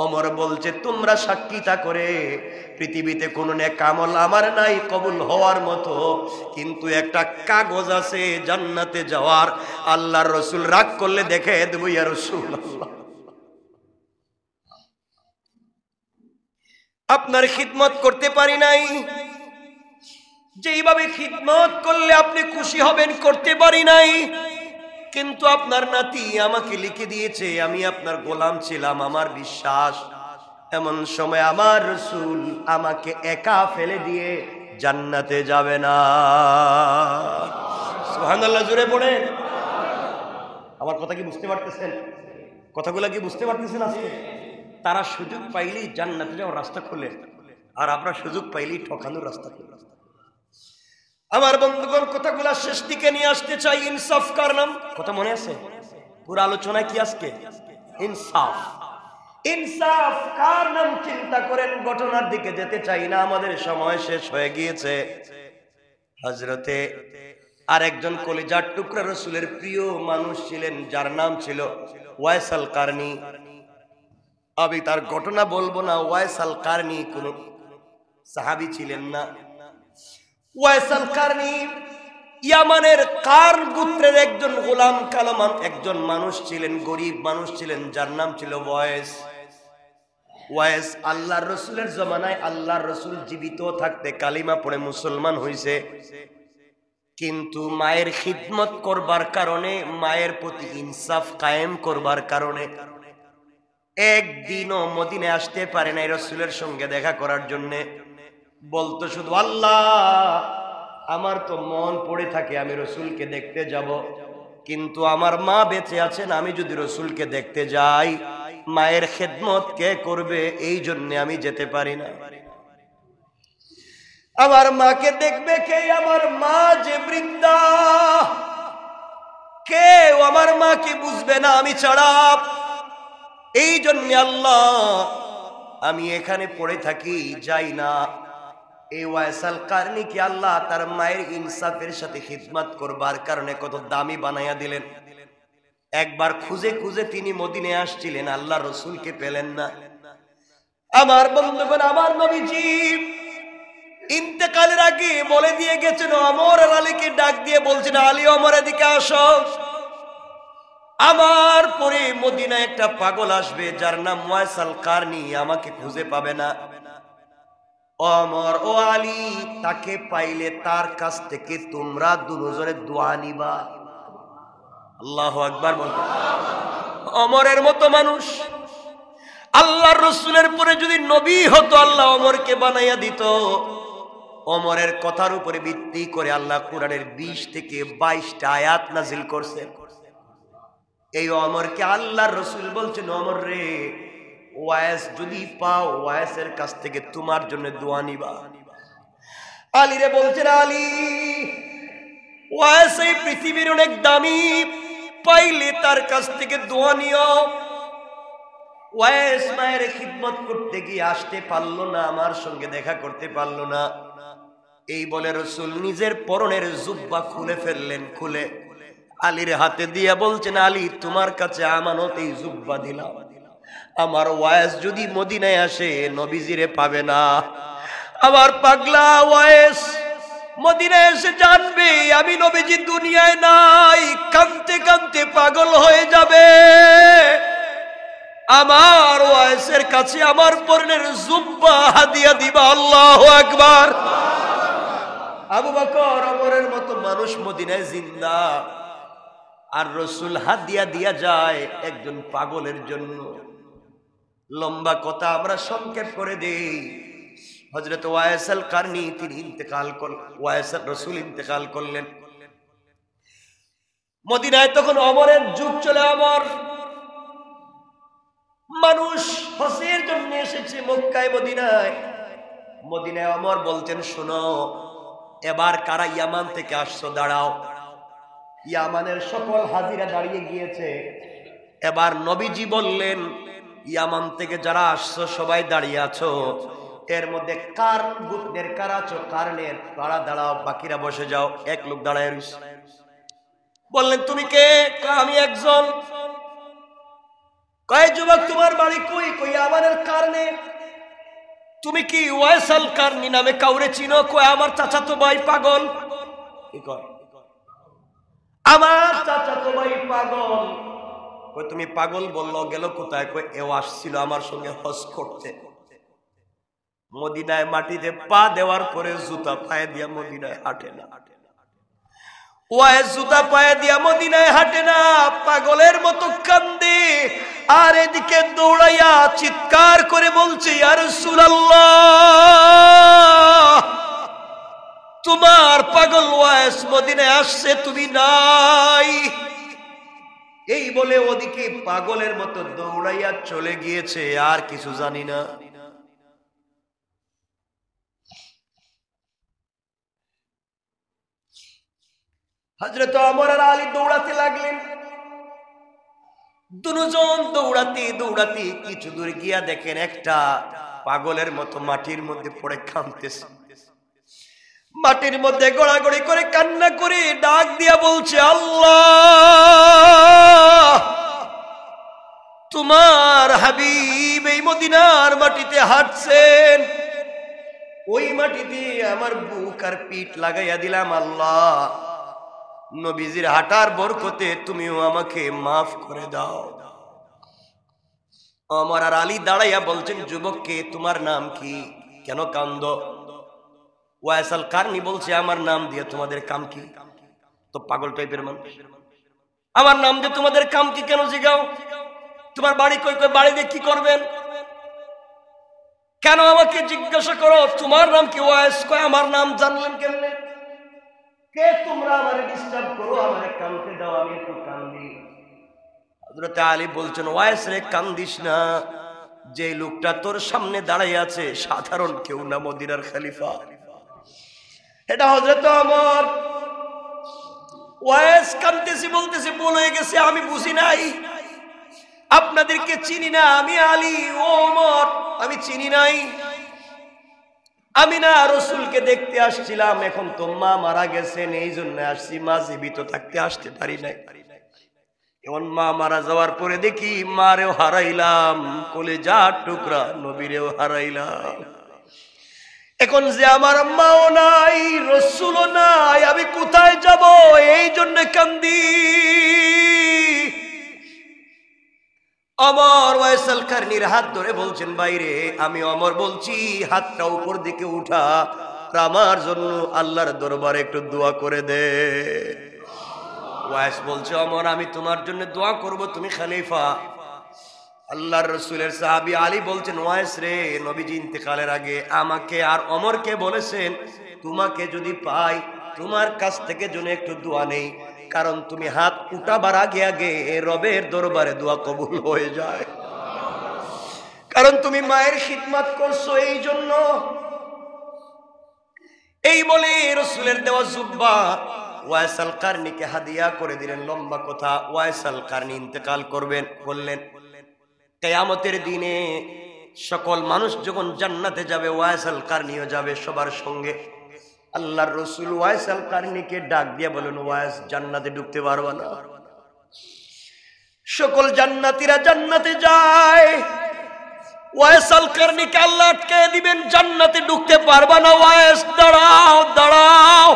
ওমর বলছে তোমরা সাক্ষীতা করে, পৃথিবীতে কোন নেক আমল আমার নাই কবুল হওয়ার মতো, কিন্তু একটা কাগজ আছে জান্নাতে যাওয়ার, আল্লাহর রাসূল রাগ করলে দেখে দেব ইয়া রাসূলুল্লাহ, আপনার খিদমত করতে পারি নাই, যেইভাবে খিদমত করলে আপনি খুশি হবেন করতে পারি নাই, কিন্তু আপনার নাতি আমাকে লিখে দিয়েছে আমি আপনার গোলাম ছিলাম, আমার বিশ্বাস এমন সময় আমার রাসূল আমাকে একা ফেলে দিয়ে জান্নাতে যাবে না। সুবহানাল্লাহ, জোরে পড়ে। আমার কথা কি বুঝতে পারতেছেন? কথাগুলো কি বুঝতে পারতেছেন? আজকে তারা সুযোগ পাইলেই জান্নাতে যাওয়ার রাস্তা খুলে, আর আমরা সুযোগ পাইলেই ঠকানোর রাস্তা খুলে। আমার বন্ধুগণ, কথাগুলা শেষ দিকে নিয়ে আসতে চাই। ইনসাফ কার নাম? কথা মনে আছে? পুরো আলোচনায় কি আজকে ইনসাফ, ইনসাফ কার নাম চিন্তা করেন। ঘটনার দিকে যেতে চাই না, আমাদের সময় শেষ হয়ে গিয়েছে। হযরতে আরেকজন কলিজার টুকরা রাসূলের প্রিয় মানুষ ছিলেন, যার নাম ছিল ওয়াইস আল কারনি। আমি তার ঘটনা বলবো না, ওয়াইস আল কারনি কোন সাহাবী ছিলেন না। ওয়াইস আল কারনি ইয়ামানের কার্ন গোত্রের একজন গোলাম কালামান একজন মানুষ ছিলেন, গরিব মানুষ ছিলেন, যার নাম ছিল ওয়াইস। ওয়াইস আল্লাহর রাসূলের জমানায় আল্লাহর রাসূল জীবিত থাকতে কালিমা পড়ে মুসলমান হইছে, কিন্তু মায়ের খিদমত করবার কারণে, মায়ের প্রতি ইনসাফ কায়েম করবার কারণে একদিনও মদিনায় আসতে পারে নাই রাসূলের সঙ্গে দেখা করার জন্যে। বলতো শুধু আল্লাহ আমার তো মন পড়ে থাকে আমি রাসূলকে দেখতে যাব, কিন্তু আমার মা বেঁচে আছেন, আমি যদি রাসূলকে দেখতে যাই মায়ের খেদমত কে করবে, এই জন্য আমি যেতে পারি না। আমার মাকে দেখবে কে? আমার মা যে বৃদ্ধা, কেউ আমার মাকে বুঝবে না আমি ছাড়া। এই জন্য আল্লাহ আমি এখানে পড়ে থাকি, যাই না। এই ওয়াইস আল কারনি কি আল্লাহ তার মায়ের ইনসাফের সাথে খিদমত করবার কারণে কত দামি বানাইয়া দিলেন। একবার খুঁজে খুঁজে তিনি মদিনায় আসছিলেন, আল্লাহ রাসূলকে পেলেন না। আমার বন্ধুগণ, আমার নবীজি ইন্তেকালের আগে বলে দিয়ে গেছেন, ওমর আর আলীকে ডাক দিয়ে বলছেন, আলী ওমর এদিকে আসো, আমার পরে মদিনায় একটা পাগল আসবে যার নাম ওয়াইস আল কারনি, আমাকে খুঁজে পাবে না। ওমর ও আলী তাকে পাইলে তার কাছ থেকে তোমরা দুজনে দোয়া নিবা। আল্লাহু আকবার বলতে। ওমরের মতো মানুষ, আল্লাহর রাসূলের পরে যদি নবী হতো আল্লাহ ওমরকে বানাইয়া দিত। ওমরের কথার উপরে ভিত্তি করে আল্লাহ কোরআনের 20 থেকে 22টা আয়াত নাজিল করছেন। এই ওমরকে আল্লাহর রাসূল বলছেন, ওমর রে, ওয়াইস যদি পাও ওয়াইসের কাছ থেকে তোমার জন্য দোয়া নিবা। আলী রে বলছেন, আলী ওয়াইস এই পৃথিবীর অনেক দামি, পাইলে তার কাছ থেকে দোয়া নিও। ওয়াইস মায়ের খিদমত করতে গিয়ে আসতে পারলো না, আমার সঙ্গে দেখা করতে পারলো না। এই বলে রাসূল নিজের পরনের জুব্বা খুলে ফেললেন। খুলে আলীর হাতে দিয়ে বলছেন, আলী তোমার কাছে আমানত এই জুব্বা দিলাম, আমার ওয়াইস যদি মদিনায় আসে নবীজিরে পাবে না। আমার পাগলা ওয়াইস মদিনায় এসে জানবে আমি নবীজি দুনিয়ায় নাই, কাঁদতে কাঁদতে পাগল হয়ে যাবে। আমার ওয়াইসের কাছে আমার পরনের জুব্বা হাদিয়া দিবা। আল্লাহু আকবার। আবু বকর ওমরের মতো মানুষ মদিনায় জিন্দা, আর রাসূল হাদিয়া দিয়া যায় একজন পাগলের জন্য। লম্বা কথা আমরা সংক্ষেপ করে দেই। হযরত ওয়াইস আল কারনী তিনি ইন্তেকাল করলেন, ওয়াইস রাসূল ইন্তেকাল করলেন। মদিনায় তখন ওমরের যুগ চলে। ওমর মানুষ হজের জন্য এসেছে মক্কায় মদিনায়। মদিনায় ওমর বলতেন, শোনো এবার কারা ইয়ামান থেকে আসছো দাঁড়াও। ইয়ামানের সকল হাজিরা দাঁড়িয়ে গিয়েছে। এবার নবীজি বললেন, ইয়ামান থেকে যারা আসছো সবাই দাঁড়িয়ে আছো, এর মধ্যে কার গোত্রের কারা আছো কারণের তারা দাঁড়াও, বাকিরা বসে যাও। এক লোক দাঁড়ায় রইছে। বললেন, তুমি কে? আমি একজন। কয় যুবক তোমার বাড়ি কই? কই আমাদের কারণে। তুমি কি ওয়াইস আল কারনী নামে কাউরে চিনো? কয় আমার চাচাতো ভাই পাগল। কি কয়? আমার চাচাতো ভাই পাগল। কই তুমি পাগল বললো, গেল কোথায়? কই এও আসছিল আমার সঙ্গে হজ করতে। মদিনায় মাটিতে পা দেওয়ার পরে জুতা পায়ে দিয়া মদিনায় হাঁটে না। ওয়াইস জুতা পায়ে দিয়া মদিনায় হাঁটে না, পাগলের মতো কান্দে। আর এদিকে দৌড়াইয়া চিৎকার করে বলছে, ইয়া রাসূলুল্লাহ, তোমার পাগল ওয়াইস মদিনায় আসছে, তুমি নাই। এই বলে ওদিকে পাগলের মতো দৌড়াইয়া চলে গিয়েছে, আর কিছু জানি না। হযরত ওমর আর আলী দৌড়াতে লাগলেন। দুজন দৌড়াতে দৌড়াতে কিছু দূর গিয়া দেখেন একটা পাগলের মতো মাটির মধ্যে পড়ে কাঁদতেছে। মাটির মধ্যে গড়াগড়ি করে কান্না করে ডাক দিয়া বলছে, আল্লাহ, তোমার হাবিব এই মদিনার মাটিতে হাঁটছেন, ওই মাটিতে আমার বুক আর পিঠ লাগাইয়া দিলাম। আল্লাহ, নবীজির হাঁটার বরকতে তুমিও আমাকে মাফ করে দাও। ওমর আর আলী দাঁড়াইয়া বলছেন, যুবককে তোমার নাম কি? কেন কান্দো? ওয়াইস আল কারনী বলছে, আমার নাম দিয়ে তোমাদের কাম কি? তো পাগল টাইপের মানুষ। আমার নাম দিয়ে তোমাদের কাম কি? কেন জিগাও? তোমার বাড়ি কই? কই বাড়ি দিয়ে কি করবেন? কেন আমাকে জিজ্ঞাসা করো তোমার নাম কি? ওয়াইস। কয় আমার নাম জানলেন কেমনে? কে তোমরা আমারে ডিস্টার্ব করো, আমারে কানতে দাও, আমি একটু কান্দি। হযরত আলী বলছেন, ওয়াইস রে কান্দিস না, যে লোকটা তোর সামনে দাঁড়াই আছে সাধারণ কেউ না, মদিনার খলিফা। এটা হযরত ওমর। ওয়াইস কান্দেছি বলতেছে, ভুল হয়ে গেছে, আমি বুঝি নাই, আপনাদেরকে চিনি না, আমি আলী, ও ওমর, আমি চিনি নাই। আমি না রাসূলকে দেখতে আসছিলাম, এখন তো মা মারা গেছেন, এই জন্য আসছি, মা জীবিত থাকতে আসতে পারি নাই। এখন মা মারা যাওয়ার পরে দেখি মারেও হারাইলাম, কলিজার টুকরা নবীরেও হারাইলাম। এখন যে আমার মাও নাই, রাসূলও নাই, আমি কোথায় যাব? এই জন্য কান্দি। ওমর ওয়াইস আল কারনীর হাত ধরে বলছেন, বাইরে আমি ওমর বলছি, হাতটা উপর দিকে উঠা, আমার জন্য আল্লাহর দরবারে একটু দোয়া করে দে। ওয়াইস বলছে, ওমর আমি তোমার জন্য দোয়া করব, তুমি খলিফা। আল্লাহর রাসূলের সাহাবী আলী বলছেন, ওয়াইস রে, নবীজি ইন্তেকালের আগে আমাকে আর ওমরকে বলেছেন, তোমাকে যদি পাই তোমার কাছ থেকে যেন একটু দোয়া নেই, কারণ তুমি হাত উঠাবার আগে আগে রবের দরবারে দোয়া কবুল হয়ে যায়, কারণ তুমি মায়ের খিদমত করছো, এই জন্য। এই বলে রাসূলের দেওয়া জুব্বা ওয়াইস আল কারনিকে হাদিয়া করে দিলেন। লম্বা কথা, ওয়াইস আল কারনি ইন্তেকাল করলেন। কিয়ামতের দিনে সকল মানুষ যখন জান্নাতে যাবে, ওয়াইস আল কারনিও যাবে সবার সঙ্গে। আল্লাহর রাসূল ওয়াইস আল কারনিকে ডাক দিয়ে বলেন, ওয়াইস, জান্নাতে ঢুকতে পারবা না? সকল জান্নাতীরা জান্নাতে যায়, ওয়াইস আল কারনিকে আল্লাহ আটকে দিবেন, জান্নাতে ঢুকতে পারবা না। ওয়াইস, দাঁড়াও দাঁড়াও।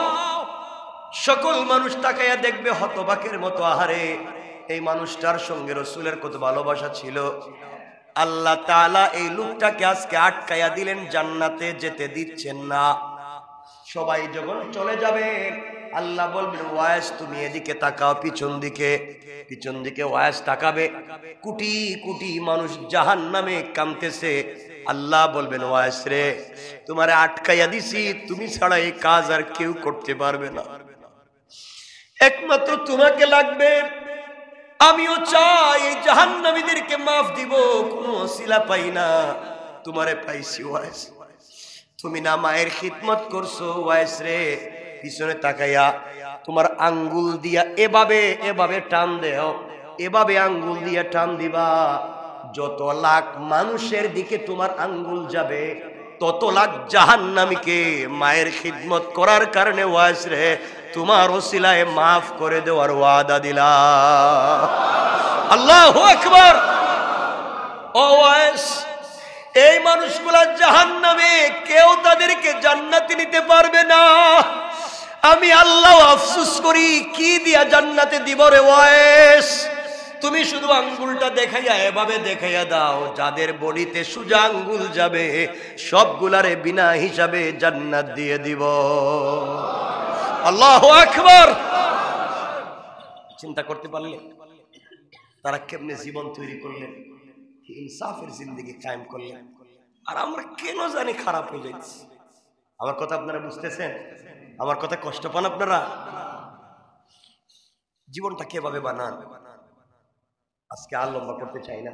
সকল মানুষ তাকাইয়া দেখবে হতবাকের মতো, আহারে এই মানুষটার সঙ্গে রাসূলের কত ভালোবাসা ছিল। আল্লাহ তাআলা এই লোকটাকে আজকে আটকাইয়া দিলেন, জান্নাতে যেতে দিচ্ছেন না। সবাই যখন চলে যাবে, আল্লাহ বলবেন, ওয়াইস তুমি এদিকে তাকাও, পিছন দিকে ওয়াইস তাকাবে। কোটি কোটি মানুষ জাহান্নামে কাঁদতেছে। আল্লাহ বলবেন, ওয়াইস রে, তোমারে আটকাইয়া দিছি, তুমি ছাড়া এই কাজ আর কেউ করতে পারবে না, একমাত্র তোমাকে লাগবে। আমিও চাই এই জাহান্নামীদেরকে মাফ দিব, কোনো ওসিলা পাই না, তোমারে পাইছি ওয়াইস। তুমি না মায়ের খিদমত করছো ওয়াইস রে, পিছনে তাকাইয়া তোমার আঙ্গুল দিয়া এভাবে টান দেও, এভাবে আঙ্গুল দিয়া টান দিবা। যত লাখ মানুষের দিকে তোমার আঙ্গুল যাবে, তত লাখ জাহান্নামীকে মায়ের খিদমত করার কারণে ওয়াইস রে তোমার ওসিলায় মাফ করে দেওয়ার ওয়াদা দিলাম। আল্লাহু আকবার। ও ওয়াইস, এই মানুষগুলা জাহান্নামে, কেউ তাদেরকে জান্নাতে নিতে পারবে না। আমি আল্লাহ আফসোস করি, কি দিয়া জান্নাতে দিব রে ওয়াইস? তুমি শুধু আঙ্গুলটা দেখাইয়া এভাবে দেখাইয়া দাও, যাদের বডিতে সোজা আঙ্গুল যাবে সবগুলারে বিনা হিসাবে জান্নাত দিয়ে দিব। আল্লাহু আকবার। চিন্তা করতে পারলে তারা কেমনে জীবন তৈরি করলেন, ইনসাফের জিন্দেগি কায়েম করলেন। আর আমরা কেন জানি খারাপ হয়ে যাচ্ছি। আমার কথা আপনারা বুঝতেছেন? আমার কথা কষ্ট পান আপনারা? জীবনটা কিভাবে বানান? আজকে আর লম্বা করতে চাই না।